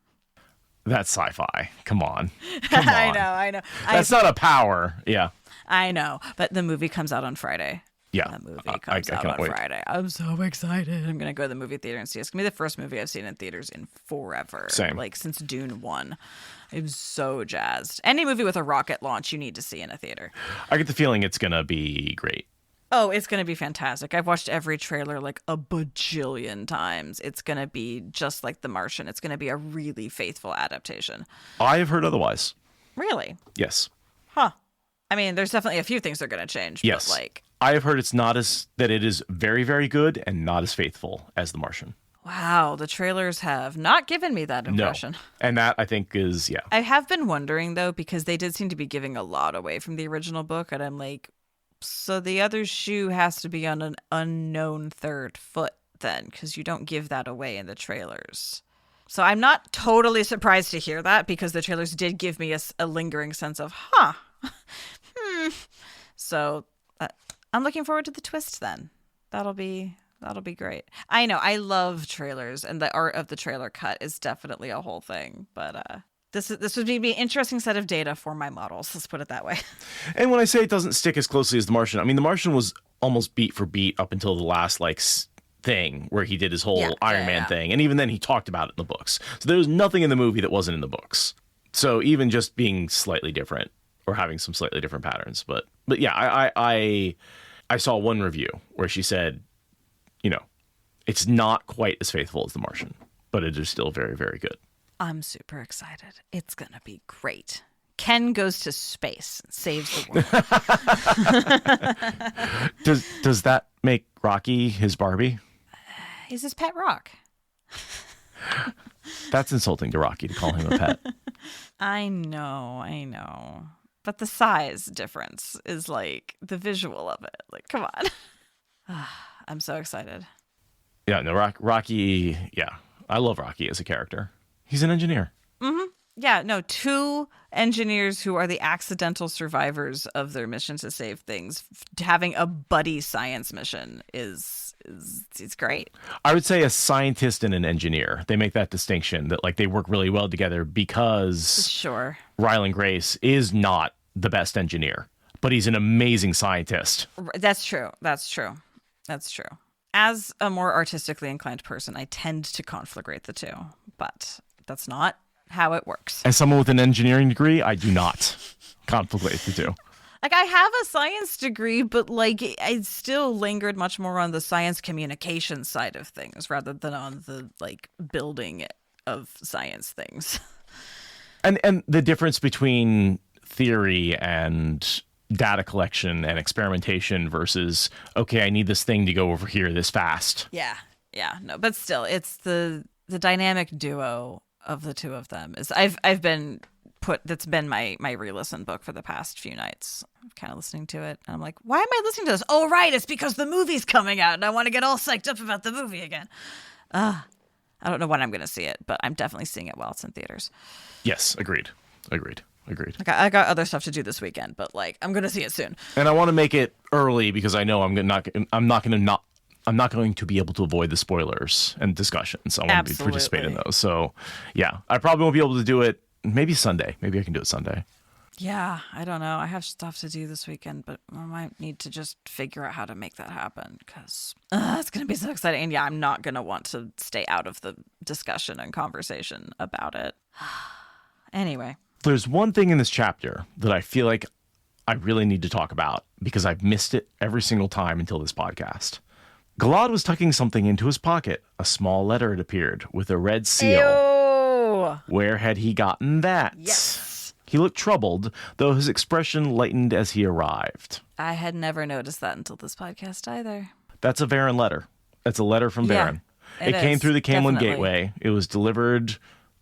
That's sci-fi. Come on. I know. That's not a power. Yeah. I know. But the movie comes out on Friday. Yeah. That movie comes out on Friday. I'm so excited. I'm going to go to the movie theater and see it. It's going to be the first movie I've seen in theaters in forever. Same. Like since Dune 1. I'm so jazzed. Any movie with a rocket launch you need to see in a theater. I get the feeling it's going to be great. Oh, it's going to be fantastic. I've watched every trailer like a bajillion times. It's going to be just like The Martian. It's going to be a really faithful adaptation. I have heard otherwise. Really? Yes. Huh. I mean, there's definitely a few things they're going to change. Yes. But I have heard that it is very, very good and not as faithful as The Martian. Wow, the trailers have not given me that impression. No. And that, I think, is, yeah. I have been wondering, though, because they did seem to be giving a lot away from the original book, and I'm like, so the other shoe has to be on an unknown third foot, then, because you don't give that away in the trailers. So I'm not totally surprised to hear that because the trailers did give me a lingering sense of, So I'm looking forward to the twist then. That'll be great. I know. I love trailers, and the art of the trailer cut is definitely a whole thing. But this would be an interesting set of data for my models. Let's put it that way. And when I say it doesn't stick as closely as The Martian, I mean, The Martian was almost beat for beat up until the last thing where he did his whole Iron Man thing. And even then he talked about it in the books. So there was nothing in the movie that wasn't in the books. So even just being slightly different or having some slightly different patterns. But yeah, I saw one review where she said, it's not quite as faithful as The Martian, but it is still very, very good. I'm super excited. It's going to be great. Ken goes to space and saves the world. Does that make Rocky his Barbie? He's his pet rock. That's insulting to Rocky to call him a pet. I know. But the size difference is the visual of it. Come on. I'm so excited. Yeah, no, Rocky, yeah. I love Rocky as a character. He's an engineer. Mm-hmm. Yeah, no, 2 engineers who are the accidental survivors of their mission to save things. Having a buddy science mission is great. I would say a scientist and an engineer. They make that distinction that they work really well together because sure, Ryland Grace is not the best engineer, but he's an amazing scientist. That's true. As a more artistically inclined person, I tend to conflagrate the two, but that's not how it works. As someone with an engineering degree, I do not conflagrate the two. I have a science degree, but I still lingered much more on the science communication side of things rather than on the building of science things. And the difference between theory and data collection and experimentation versus, okay, I need this thing to go over here this fast. Yeah, no, but still, it's the dynamic duo of the two of them is I've been that's been my re-listen book for the past few nights. I'm kind of listening to it, and I'm like, why am I listening to this? Oh, right, it's because the movie's coming out, and I want to get all psyched up about the movie again. I don't know when I'm going to see it, but I'm definitely seeing it while it's in theaters. Yes, agreed. I got other stuff to do this weekend, but I'm going to see it soon. And I want to make it early because I know I'm not going to be able to avoid the spoilers and discussions. I want to participate in those. So, yeah, I probably won't be able to do it maybe Sunday. Maybe I can do it Sunday. Yeah, I don't know. I have stuff to do this weekend, but I might need to just figure out how to make that happen because it's going to be so exciting. And yeah, I'm not going to want to stay out of the discussion and conversation about it. Anyway. There's one thing in this chapter that I feel like I really need to talk about because I've missed it every single time until this podcast. Galad was tucking something into his pocket. A small letter had appeared with a red seal. Ew. Where had he gotten that? Yes. He looked troubled, though his expression lightened as he arrived. I had never noticed that until this podcast either. That's a Verin letter. That's a letter from Verin. It came through the Camelin Gateway. It was delivered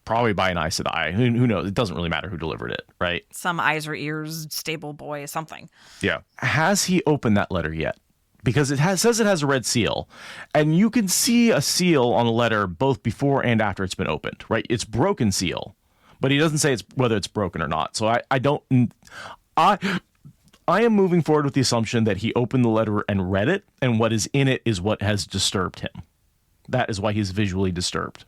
probably by an Aes Sedai. Who knows? It doesn't really matter who delivered it, right? Some eyes or ears, stable boy, something. Yeah. Has he opened that letter yet? Because says it has a red seal, and you can see a seal on the letter both before and after it's been opened, right? It's broken seal, but he doesn't say whether it's broken or not. So I am moving forward with the assumption that he opened the letter and read it, and what is in it is what has disturbed him. That is why he's visually disturbed.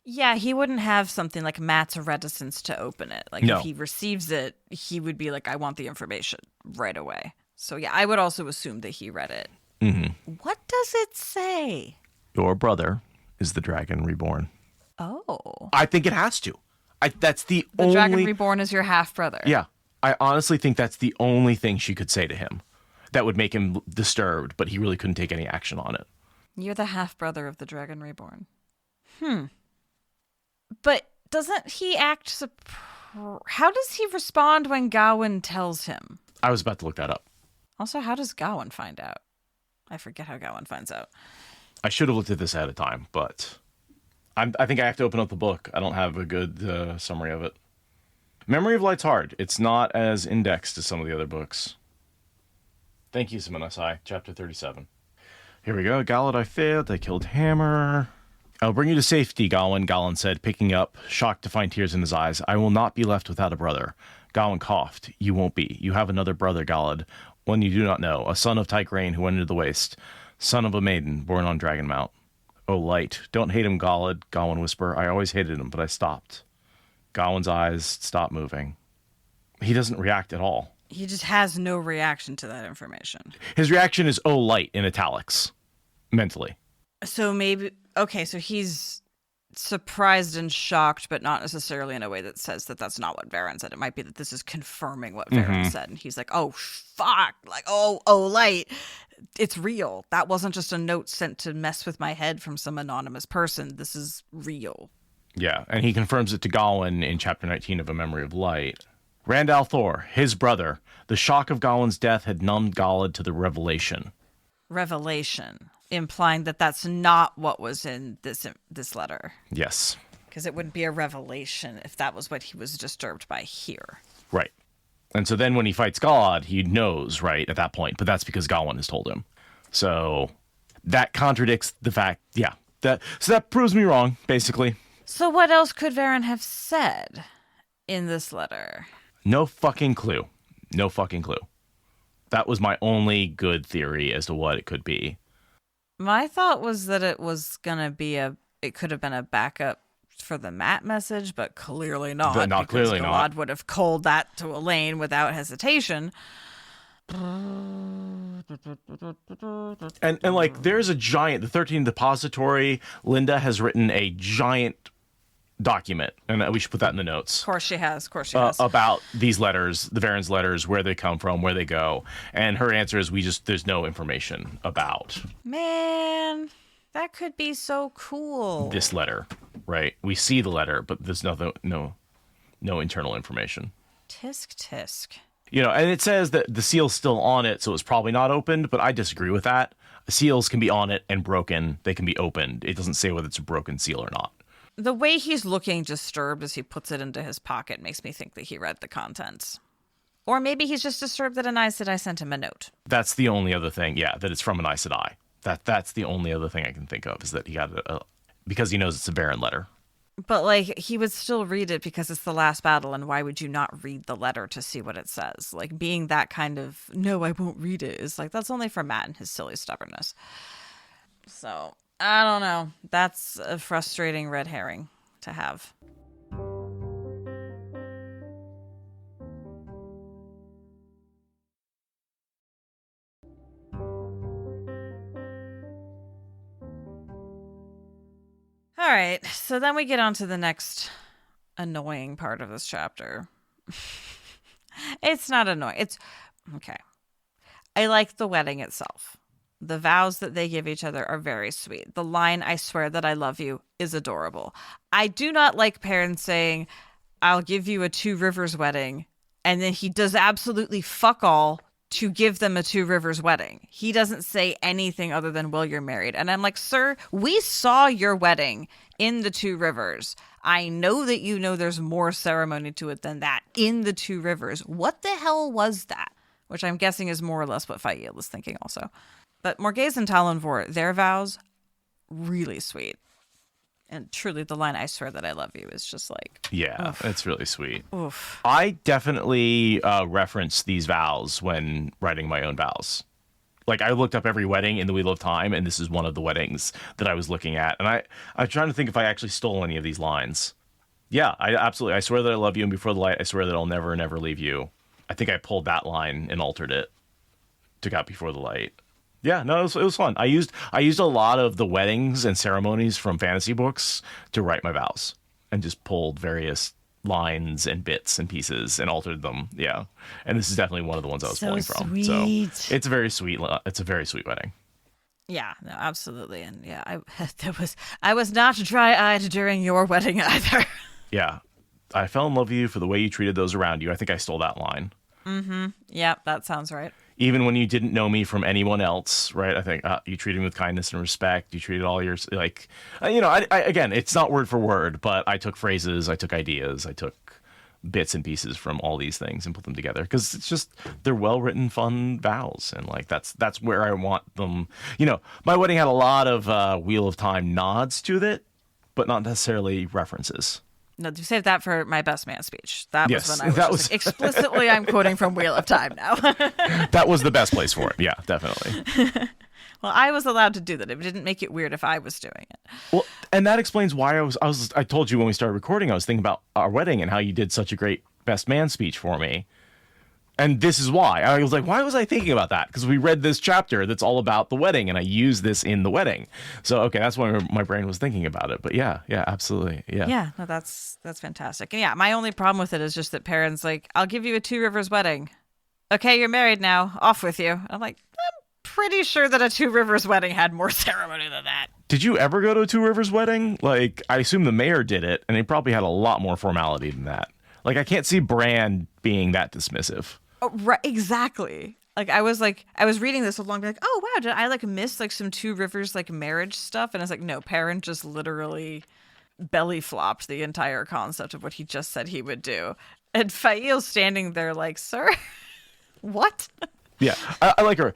Yeah, he wouldn't have something like Matt's reticence to open it. No. If he receives it, he would be like, I want the information right away. So yeah, I would also assume that he read it. Mm-hmm. What does it say? Your brother is the Dragon Reborn. Oh. I think it has to. That's the only... only... Dragon Reborn is your half-brother. Yeah. I honestly think that's the only thing she could say to him that would make him disturbed, but he really couldn't take any action on it. You're the half-brother of the Dragon Reborn. But doesn't he act... How does he respond when Gawain tells him? I was about to look that up. Also, how does Gawain find out? I forget how Gawain finds out. I should have looked at this ahead of time, but I think I have to open up the book. I don't have a good summary of it. Memory of Light's hard. It's not as indexed as some of the other books. Thank you, Simonasai. Chapter 37. Here we go. Galad I failed. I killed Hammer. I'll bring you to safety, Gawain, Gawain said, picking up, shocked to find tears in his eyes. I will not be left without a brother. Gawain coughed. You won't be. You have another brother, Galad, one you do not know, a son of Tygrain who went into the waste, son of a maiden born on Dragon Mount. Oh, light, don't hate him, Galad, Gawain whispered. I always hated him, but I stopped. Gawain's eyes stopped moving. He doesn't react at all. He just has no reaction to that information. His reaction is, oh, light, in italics, mentally. So maybe, okay, so he's surprised and shocked, but not necessarily in a way that says that that's not what Verin said. It might be that this is confirming what Verin said. And he's like, oh, fuck. Like, oh, light. It's real. That wasn't just a note sent to mess with my head from some anonymous person. This is real. Yeah, and he confirms it to Gawain in Chapter 19 of A Memory of Light. Rand al'Thor, his brother. The shock of Gawain's death had numbed Galad to the revelation. Revelation, implying that that's not what was in this letter. Yes. Because it wouldn't be a revelation if that was what he was disturbed by here. Right. And so then when he fights Galad, he knows, right, at that point. But that's because Gawain has told him. So that contradicts the fact, yeah. So that proves me wrong, basically. So what else could Verin have said in this letter? No fucking clue. No fucking clue. That was my only good theory as to what it could be. My thought was that it was going to be it could have been a backup for the Matt message, but clearly not. Not clearly not. God would have called that to Elaine without hesitation. And like, there's a giant, the 13 Depository, Linda has written a giant document, and we should put that in the notes. Of course she has. About these letters, the Verin's letters, where they come from, where they go. And her answer is there's no information about. Man, that could be so cool. This letter, right? We see the letter, but there's no internal information. Tisk tisk. You know, and it says that the seal's still on it, so it's probably not opened, but I disagree with that. Seals can be on it and broken. They can be opened. It doesn't say whether it's a broken seal or not. The way he's looking disturbed as he puts it into his pocket makes me think that he read the contents. Or maybe he's just disturbed that an Aes Sedai sent him a note. That's the only other thing, yeah, that it's from an Aes Sedai. That's the only other thing I can think of, is that he got because he knows it's a Verin letter. But, like, he would still read it because it's the last battle, and why would you not read the letter to see what it says? Like, being that kind of, no, I won't read it, is like, that's only for Matt and his silly stubbornness. So, I don't know. That's a frustrating red herring to have. All right, so then we get on to the next annoying part of this chapter. It's not annoying. It's okay. I like the wedding itself. The vows that they give each other are very sweet. The line, I swear that I love you, is adorable. I do not like parents saying, I'll give you a Two Rivers wedding, and then he does absolutely fuck all to give them a Two Rivers wedding. He doesn't say anything other than, well, you're married. And I'm like, sir, we saw your wedding in the Two Rivers. I know that you know there's more ceremony to it than that in the Two Rivers. What the hell was that? Which I'm guessing is more or less what Fael was thinking also. But Morghese and Talonvor, their vows, really sweet. And truly, the line, I swear that I love you, is just like... Yeah, oof. It's really sweet. Oof. I definitely reference these vows when writing my own vows. Like, I looked up every wedding in the Wheel of Time, and this is one of the weddings that I was looking at. And I'm trying to think if I actually stole any of these lines. Yeah, I absolutely. I swear that I love you, and before the light, I swear that I'll never, never leave you. I think I pulled that line and altered it. Took out before the light. Yeah, no, it was fun. I used a lot of the weddings and ceremonies from fantasy books to write my vows, and just pulled various lines and bits and pieces and altered them. Yeah, and this is definitely one of the ones I was pulling from. Sweet. So it's a very sweet. It's a very sweet wedding. Yeah, no, absolutely, and yeah, I was not dry-eyed during your wedding either. Yeah, I fell in love with you for the way you treated those around you. I think I stole that line. Mm-hmm. Yeah, that sounds right. Even when you didn't know me from anyone else, right? I think you treated me with kindness and respect. You treated all your, like, I again, it's not word for word, but I took phrases, I took ideas, I took bits and pieces from all these things and put them together, because it's just, they're well-written, fun vows, and like that's where I want them. My wedding had a lot of Wheel of Time nods to it, but not necessarily references. No, you saved that for my best man speech. That Yes, was when I was, that just was- like, explicitly I'm quoting from Wheel of Time now. That was the best place for it. Yeah, definitely. Well, I was allowed to do that. It didn't make it weird if I was doing it. Well, and that explains why I told you when we started recording, I was thinking about our wedding and how you did such a great best man speech for me. And this is why. I was like, why was I thinking about that? Because we read this chapter that's all about the wedding, and I used this in the wedding. So, okay, that's why my brain was thinking about it. But yeah, absolutely. Yeah. Yeah, no, that's fantastic. And yeah, my only problem with it is just that Perrin's like, I'll give you a Two Rivers wedding. Okay, you're married now. Off with you. I'm like, I'm pretty sure that a Two Rivers wedding had more ceremony than that. Did you ever go to a Two Rivers wedding? Like, I assume the mayor did it, and it probably had a lot more formality than that. Like, I can't see Bran being that dismissive. Oh, right, exactly. I was reading this along, like, oh wow, did I miss some Two Rivers marriage stuff? And I was like, no, Perrin just literally belly flopped the entire concept of what he just said he would do. And Fael's standing there like, sir, what? Yeah, I like her.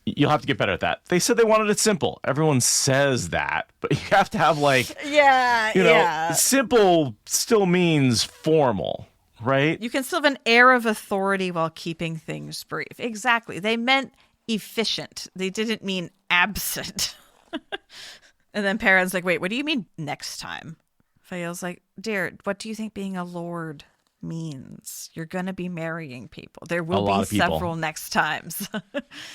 You'll have to get better at that. They said they wanted it simple. Everyone says that, but you have to have Yeah. simple still means formal. Right? You can still have an air of authority while keeping things brief. Exactly. They meant efficient. They didn't mean absent. And then Perrin's like, wait, what do you mean next time? Fael's like, dear, what do you think being a lord means? You're going to be marrying people. There will be several next times.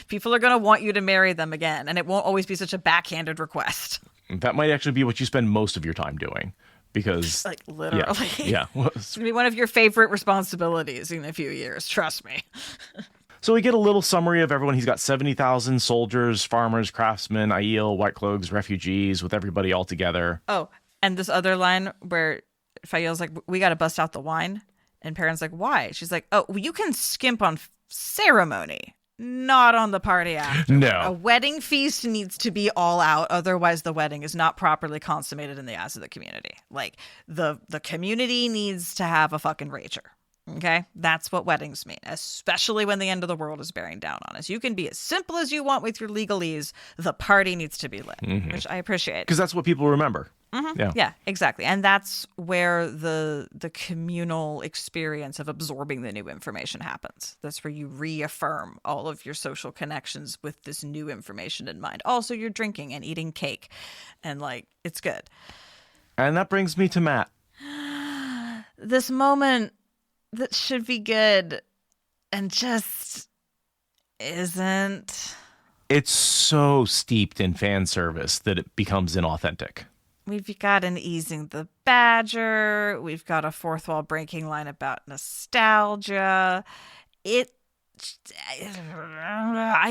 People are going to want you to marry them again, and it won't always be such a backhanded request. That might actually be what you spend most of your time doing. Because literally, yeah. It's gonna be one of your favorite responsibilities in a few years. Trust me. So we get a little summary of everyone. He's got 70,000 soldiers, farmers, craftsmen, Aiel, White Cloaks, refugees, with everybody all together. Oh, and this other line where Fael's like, "We got to bust out the wine," and Perrin's like, "Why?" She's like, "Oh, well, you can skimp on ceremony, not on the party after. No. A wedding feast needs to be all out, otherwise the wedding is not properly consummated in the eyes of the community. The community needs to have a fucking rager. Okay? That's what weddings mean, especially when the end of the world is bearing down on us. You can be as simple as you want with your legalese. The party needs to be lit, which I appreciate. Because that's what people remember. Mm-hmm. Yeah, exactly. And that's where the communal experience of absorbing the new information happens. That's where you reaffirm all of your social connections with this new information in mind. Also, you're drinking and eating cake, and it's good. And that brings me to Matt. This moment that should be good and just isn't. It's so steeped in fan service that it becomes inauthentic. We've got an easing the badger. We've got a fourth wall breaking line about nostalgia. I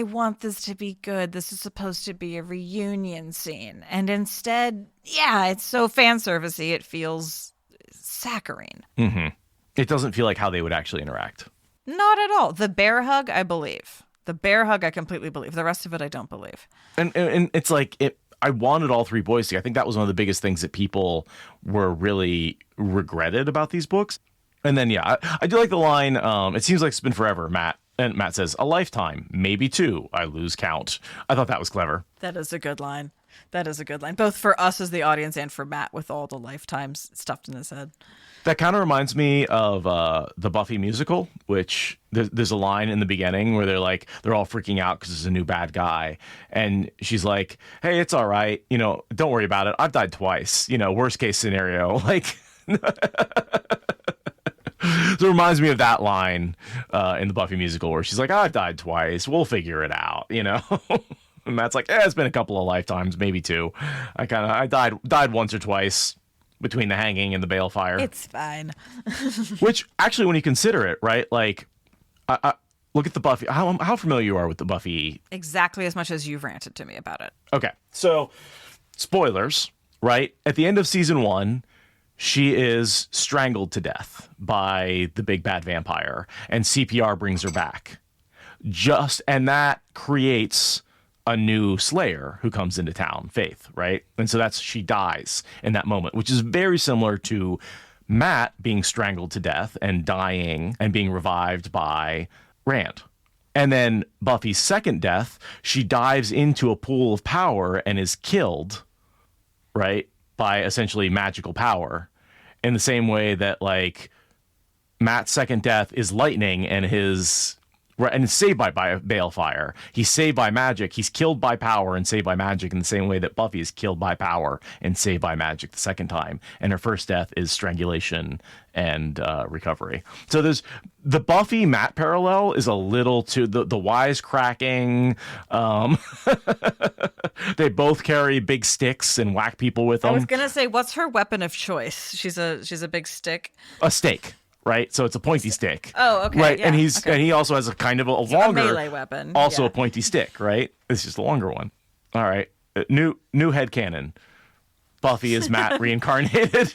want this to be good. This is supposed to be a reunion scene. And instead, it's so fan servicey. It feels saccharine. Mm-hmm. It doesn't feel like how they would actually interact. Not at all. The bear hug, I believe. The bear hug, I completely believe. The rest of it, I don't believe. And it's I wanted all three boys to. I think that was one of the biggest things that people were really regretted about these books. And then, I do like the line, it seems like it's been forever, Matt. And Matt says, a lifetime, maybe two, I lose count. I thought that was clever. That is a good line. Both for us as the audience and for Matt with all the lifetimes stuffed in his head. That kind of reminds me of the Buffy musical, which there's a line in the beginning where they're all freaking out because there's a new bad guy. And she's like, hey, it's all right. Don't worry about it. I've died twice. Worst case scenario. So it reminds me of that line in the Buffy musical where she's like, I've died twice. We'll figure it out, And Matt's like, it's been a couple of lifetimes, maybe two. I died once or twice between the hanging and the balefire. It's fine. Which, actually, when you consider it, right, I look at the Buffy. How familiar you are with the Buffy? Exactly as much as you've ranted to me about it. Okay, so spoilers, right? At the end of season 1, she is strangled to death by the big bad vampire, and CPR brings her back. And that creates a new Slayer who comes into town, Faith, right? And so she dies in that moment, which is very similar to Matt being strangled to death and dying and being revived by Rand. And then Buffy's second death, she dives into a pool of power and is killed, right, by essentially magical power. In the same way that, like, Matt's second death is lightning and his... And it's saved by balefire. He's saved by magic. He's killed by power and saved by magic in the same way that Buffy is killed by power and saved by magic the second time. And her first death is strangulation and recovery. So there's the Buffy Matt parallel is a little too the wisecracking. They both carry big sticks and whack people with them. I was gonna say, what's her weapon of choice? She's a big stick. A stake. Right, so it's a pointy stick. Oh, okay. Right, yeah, and and he also has a kind of a longer a melee weapon. Also a pointy stick, right? It's just a longer one. All right, new headcanon. Buffy is Matt reincarnated.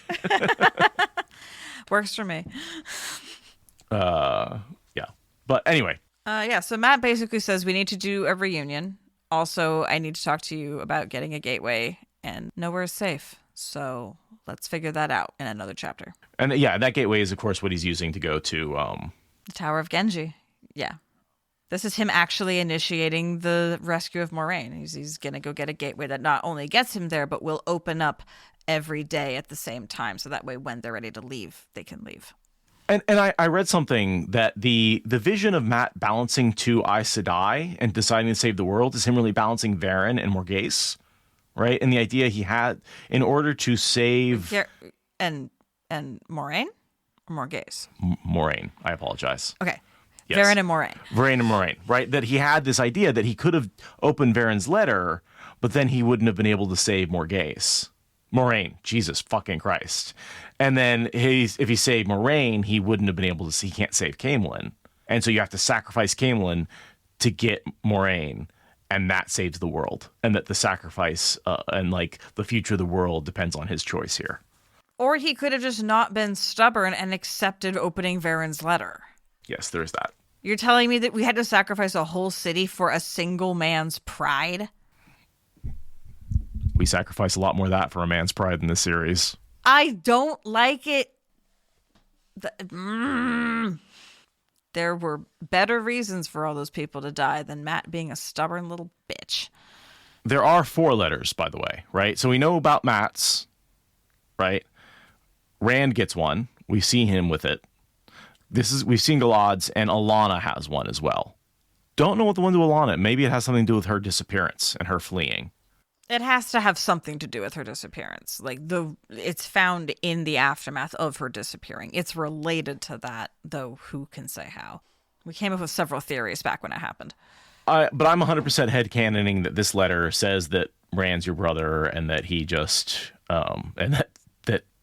Works for me. Yeah, but anyway. So Matt basically says we need to do a reunion. Also, I need to talk to you about getting a gateway, and nowhere is safe. So let's figure that out in another chapter. And yeah, that gateway is, of course, what he's using to go to... the Tower of Genji. Yeah. This is him actually initiating the rescue of Moraine. He's going to go get a gateway that not only gets him there, but will open up every day at the same time. So that way, when they're ready to leave, they can leave. And I read something that the vision of Matt balancing two Aes Sedai and deciding to save the world is him really balancing Verin and Morghese. Right, and the idea he had in order to save and Moraine or Morghese? Moraine. I apologize. Okay, yes. Verin and Moraine. Verin and Moraine. Right, that he had this idea that he could have opened Verin's letter, but then he wouldn't have been able to save Morghese. Moraine, Jesus fucking Christ. And then if he saved Moraine, he wouldn't have been able to. He can't save Camelin, and so you have to sacrifice Camelin to get Moraine. And that saves the world, and that the sacrifice and like the future of the world depends on his choice here. Or he could have just not been stubborn and accepted opening Verin's letter. Yes, there's that. You're telling me that we had to sacrifice a whole city for a single man's pride? We sacrifice a lot more of that for a man's pride in this series. I don't like it. There were better reasons for all those people to die than Matt being a stubborn little bitch. There are 4 letters, by the way, right? So we know about Matt's, right? Rand gets one. We've seen him with it. We've seen Galad's, and Alana has one as well. Don't know what the one to Alana. Maybe it has something to do with her disappearance and her fleeing. It has to have something to do with her disappearance. Like it's found in the aftermath of her disappearing. It's related to that, though who can say how? We came up with several theories back when it happened. But I'm 100% headcanoning that this letter says that Rand's your brother and that he just and that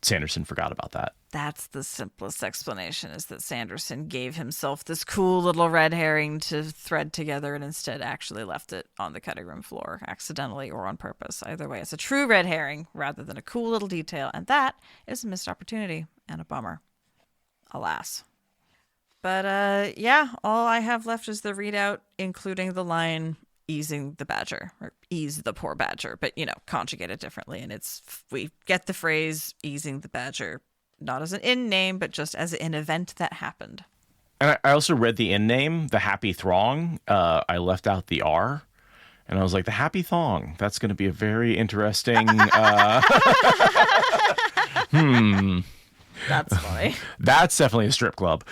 Sanderson forgot about that. That's the simplest explanation, is that Sanderson gave himself this cool little red herring to thread together and instead actually left it on the cutting room floor, accidentally or on purpose. Either way, it's a true red herring rather than a cool little detail, and that is a missed opportunity and a bummer. Alas. But yeah, all I have left is the readout, including the line easing the badger, or ease the poor badger, but conjugate it differently. And we get the phrase easing the badger, not as an inn name, but just as an event that happened. And I also read the inn name, the Happy Throng. I left out the R, and I was like, the Happy Thong. That's going to be a very interesting. That's funny. That's definitely a strip club.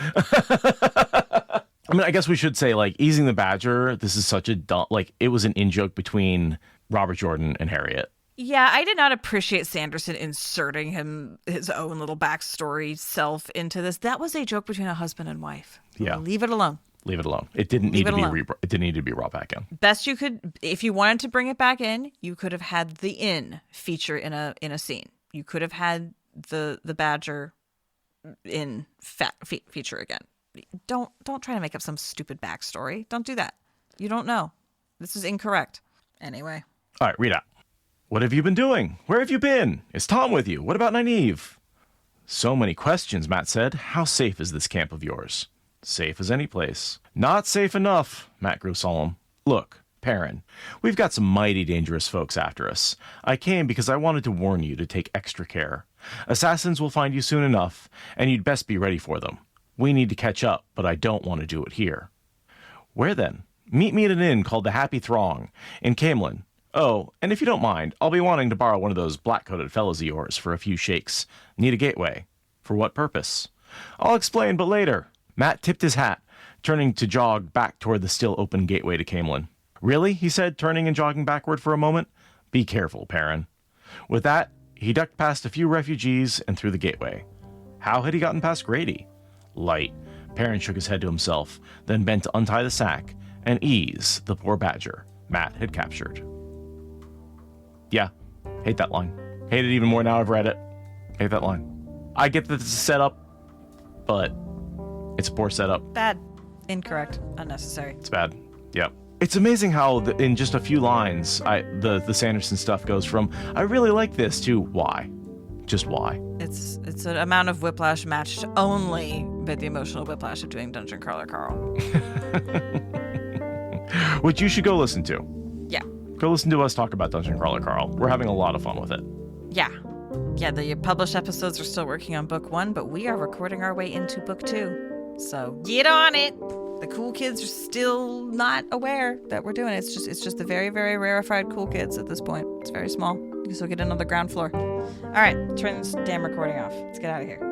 I mean, I guess we should say, like, easing the badger. This is such a dumb, like, it was an in-joke between Robert Jordan and Harriet. Yeah, I did not appreciate Sanderson inserting his own little backstory self into this. That was a joke between a husband and wife. Yeah. Leave it alone. Leave it alone. It didn't need to be it didn't need to be brought back in. Best you could, if you wanted to bring it back in, you could have had the inn feature in a scene. You could have had the badger in feature again. Don't try to make up some stupid backstory. Don't do that. You don't know. This is incorrect. Anyway. All right, read out. What have you been doing? Where have you been? Is Tom with you? What about Nynaeve? So many questions, Matt said. How safe is this camp of yours? Safe as any place. Not safe enough, Matt grew solemn. Look, Perrin, we've got some mighty dangerous folks after us. I came because I wanted to warn you to take extra care. Assassins will find you soon enough, and you'd best be ready for them. We need to catch up, but I don't want to do it here. Where then? Meet me at an inn called the Happy Throng in Camelin. Oh, and if you don't mind, I'll be wanting to borrow one of those black-coated fellows of yours for a few shakes. Need a gateway. For what purpose? I'll explain, but later. Matt tipped his hat, turning to jog back toward the still open gateway to Camelin. Really? He said, turning and jogging backward for a moment. Be careful, Perrin. With that, he ducked past a few refugees and through the gateway. How had he gotten past Grady? Light. Perrin shook his head to himself, then bent to untie the sack and ease the poor badger Matt had captured. Yeah, hate that line. Hate it even more now I've read it. Hate that line. I get that it's a setup, but it's a poor setup. Bad. Incorrect. Unnecessary. It's bad. Yep. It's amazing how in just a few lines, the Sanderson stuff goes from, I really like this, to why. Just why. It's an amount of whiplash matched only by the emotional whiplash of doing Dungeon Crawler Carl. Which you should go listen to. Yeah. Go listen to us talk about Dungeon Crawler Carl. We're having a lot of fun with it. Yeah. Yeah, the published episodes are still working on book 1, but we are recording our way into book 2. So get on it. The cool kids are still not aware that we're doing it. It's just the very, very rarefied cool kids at this point. It's very small. You can still get in on the ground floor. All right, turn this damn recording off. Let's get out of here.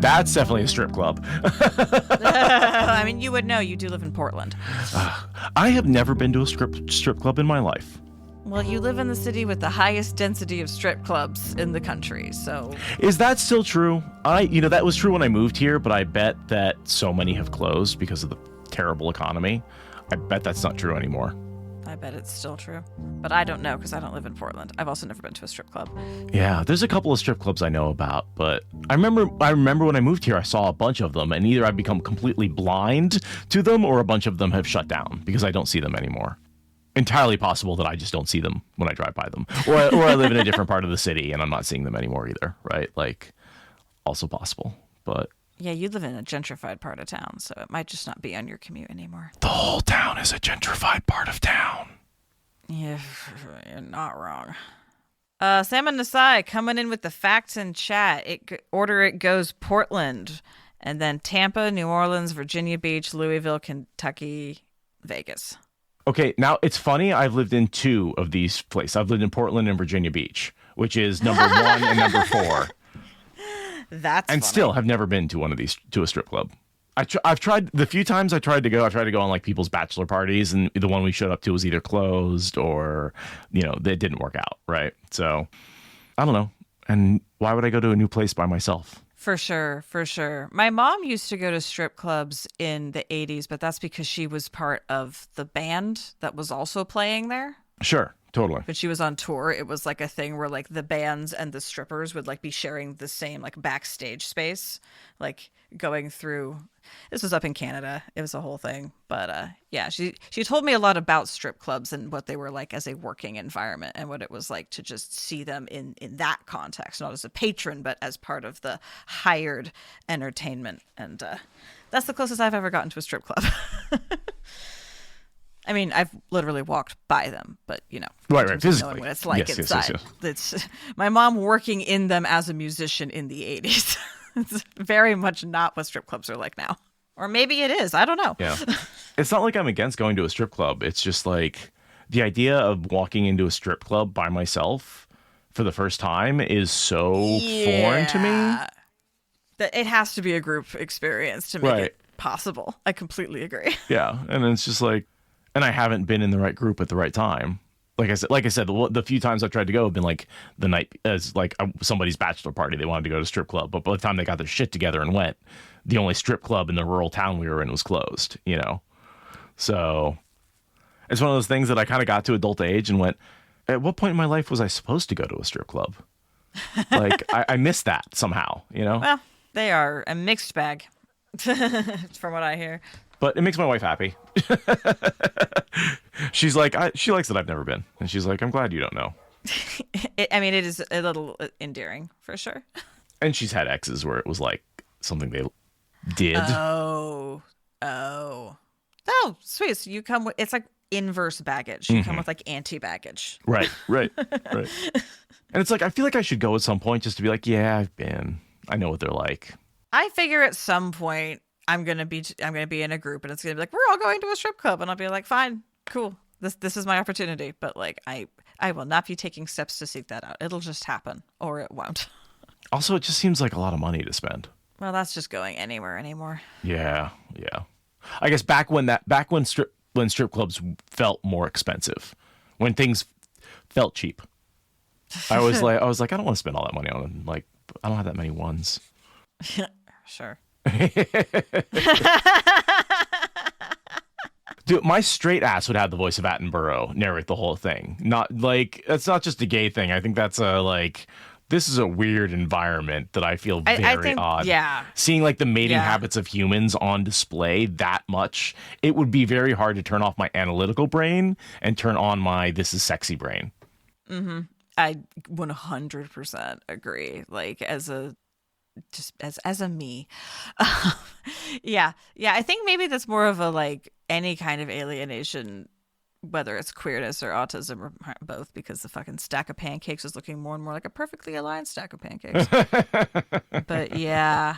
That's definitely a strip club. I mean, you would know. You do live in Portland. I have never been to a strip club in my life. Well, you live in the city with the highest density of strip clubs in the country, so... Is that still true? That was true when I moved here, but I bet that so many have closed because of the terrible economy. I bet that's not true anymore. I bet it's still true. But I don't know because I don't live in Portland. I've also never been to a strip club. Yeah, there's a couple of strip clubs I know about, but I remember when I moved here, I saw a bunch of them, and either I've become completely blind to them or a bunch of them have shut down because I don't see them anymore. Entirely possible that I just don't see them when I drive by them. Or I live in a different part of the city and I'm not seeing them anymore either, right? Like, also possible, but... Yeah, you live in a gentrified part of town, so it might just not be on your commute anymore. The whole town is a gentrified part of town. Yeah, you're not wrong. Sam and Nasai coming in with the facts in chat. Order it goes Portland, and then Tampa, New Orleans, Virginia Beach, Louisville, Kentucky, Vegas. Okay, now it's funny. I've lived in 2 of these places. I've lived in Portland and Virginia Beach, which is number 1 and number 4. That's and funny. Still have never been to one of these, to a strip club. I've tried the few times I tried to go on like people's bachelor parties, and the one we showed up to was either closed or, they didn't work out, right? So I don't know. And why would I go to a new place by myself? For sure, for sure. My mom used to go to strip clubs in the 80s, but that's because she was part of the band that was also playing there. Sure, totally. When she was on tour, it was like a thing where like the bands and the strippers would like be sharing the same like backstage space, like going through. This was up in Canada. It was a whole thing. But yeah, she told me a lot about strip clubs and what they were like as a working environment and what it was like to just see them in that context, not as a patron, but as part of the hired entertainment. And that's the closest I've ever gotten to a strip club. I mean, I've literally walked by them, but right, physically, knowing what it's like yes, inside. Yes. It's my mom working in them as a musician in the 80s. It's very much not what strip clubs are like now. Or maybe it is. I don't know. Yeah. It's not like I'm against going to a strip club. It's just like the idea of walking into a strip club by myself for the first time is so foreign to me. It has to be a group experience to make it possible. I completely agree. Yeah. And it's just like, and I haven't been in the right group at the right time. Like I said, the few times I've tried to go have been like the night as like somebody's bachelor party. They wanted to go to a strip club, but by the time they got their shit together and went, the only strip club in the rural town we were in was closed. So it's one of those things that I kind of got to adult age and went, at what point in my life was I supposed to go to a strip club? Like, I missed that somehow, you know? Well, they are a mixed bag, from what I hear. But it makes my wife happy. She's like, she likes that I've never been. And she's like, I'm glad you don't know. It is a little endearing, for sure. And she's had exes where it was like something they did. Oh, sweet. So you come with, it's like inverse baggage. You come with like anti-baggage. Right. And it's like, I feel like I should go at some point just to be like, yeah, I've been. I know what they're like. I figure at some point I'm gonna be in a group and it's gonna be like, we're all going to a strip club, and I'll be like, fine, cool. This is my opportunity. But like, I will not be taking steps to seek that out. It'll just happen, or it won't. Also, it just seems like a lot of money to spend. Well, that's just going anywhere anymore. Yeah. I guess back when strip clubs felt more expensive, when things felt cheap, I was like, I don't want to spend all that money on them. Like, I don't have that many ones. Sure. Dude, my straight ass would have the voice of Attenborough narrate the whole thing. Not like, it's not just a gay thing. I think that's this is a weird environment that I feel very odd. Yeah. Seeing like the mating habits of humans on display that much, it would be very hard to turn off my analytical brain and turn on my this is sexy brain. Mm-hmm. I 100% agree. Like as a me. Yeah. I think maybe that's more of a like any kind of alienation, whether it's queerness or autism or both, because the fucking stack of pancakes is looking more and more like a perfectly aligned stack of pancakes. But yeah,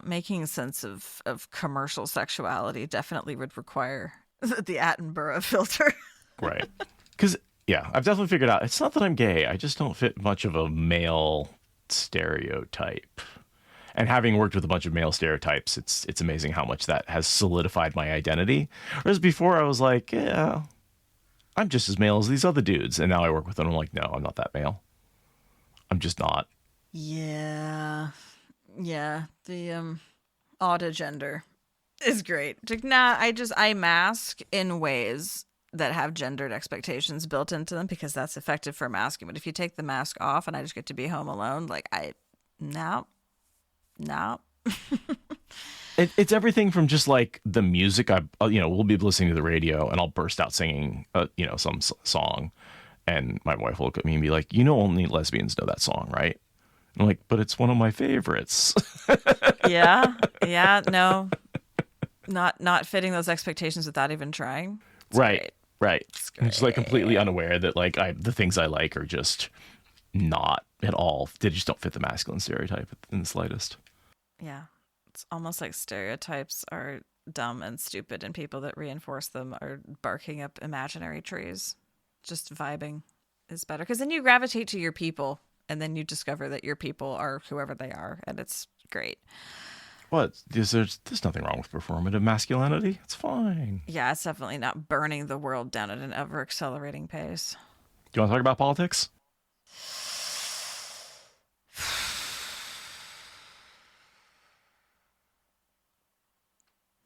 making sense of commercial sexuality definitely would require the Attenborough filter. Right. Because, yeah, I've definitely figured out it's not that I'm gay. I just don't fit much of a male stereotype. And having worked with a bunch of male stereotypes, it's amazing how much that has solidified my identity. Whereas before I was like, yeah, I'm just as male as these other dudes. And now I work with them. I'm like, no, I'm not that male. I'm just not. Yeah. The autogender is great. Like, nah, I mask in ways that have gendered expectations built into them because that's effective for masking. But if you take the mask off and I just get to be home alone, like no. It's everything from just like the music. We'll be listening to the radio and I'll burst out singing, some song, and my wife will look at me and be like, only lesbians know that song, right? And I'm like, but it's one of my favorites. Yeah, no, not fitting those expectations without even trying. It's right. great. I'm just like completely unaware that like the things I like are just not at all. They just don't fit the masculine stereotype in the slightest. Yeah. It's almost like stereotypes are dumb and stupid and people that reinforce them are barking up imaginary trees. Just vibing is better because then you gravitate to your people and then you discover that your people are whoever they are and it's great. What? There's nothing wrong with performative masculinity. It's fine. Yeah, it's definitely not burning the world down at an ever accelerating pace. Do you want to talk about politics?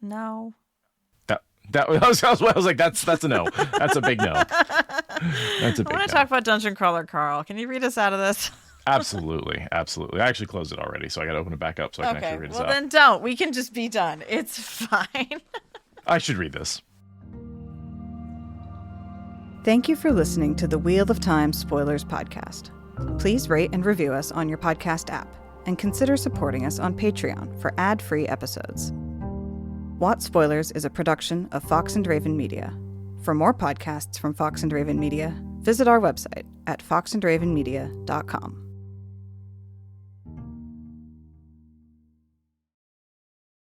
No. I was like, that's a no. That's a big no. That's a big no. I want to talk about Dungeon Crawler Carl. Can you read us out of this? Absolutely. I actually closed it already, so I got to open it back up so I can actually read this out. Well, then don't. We can just be done. It's fine. I should read this. Thank you for listening to the Wheel of Time Spoilers podcast. Please rate and review us on your podcast app, and consider supporting us on Patreon for ad-free episodes. What Spoilers is a production of Fox and Raven Media. For more podcasts from Fox and Raven Media, visit our website at foxandravenmedia.com.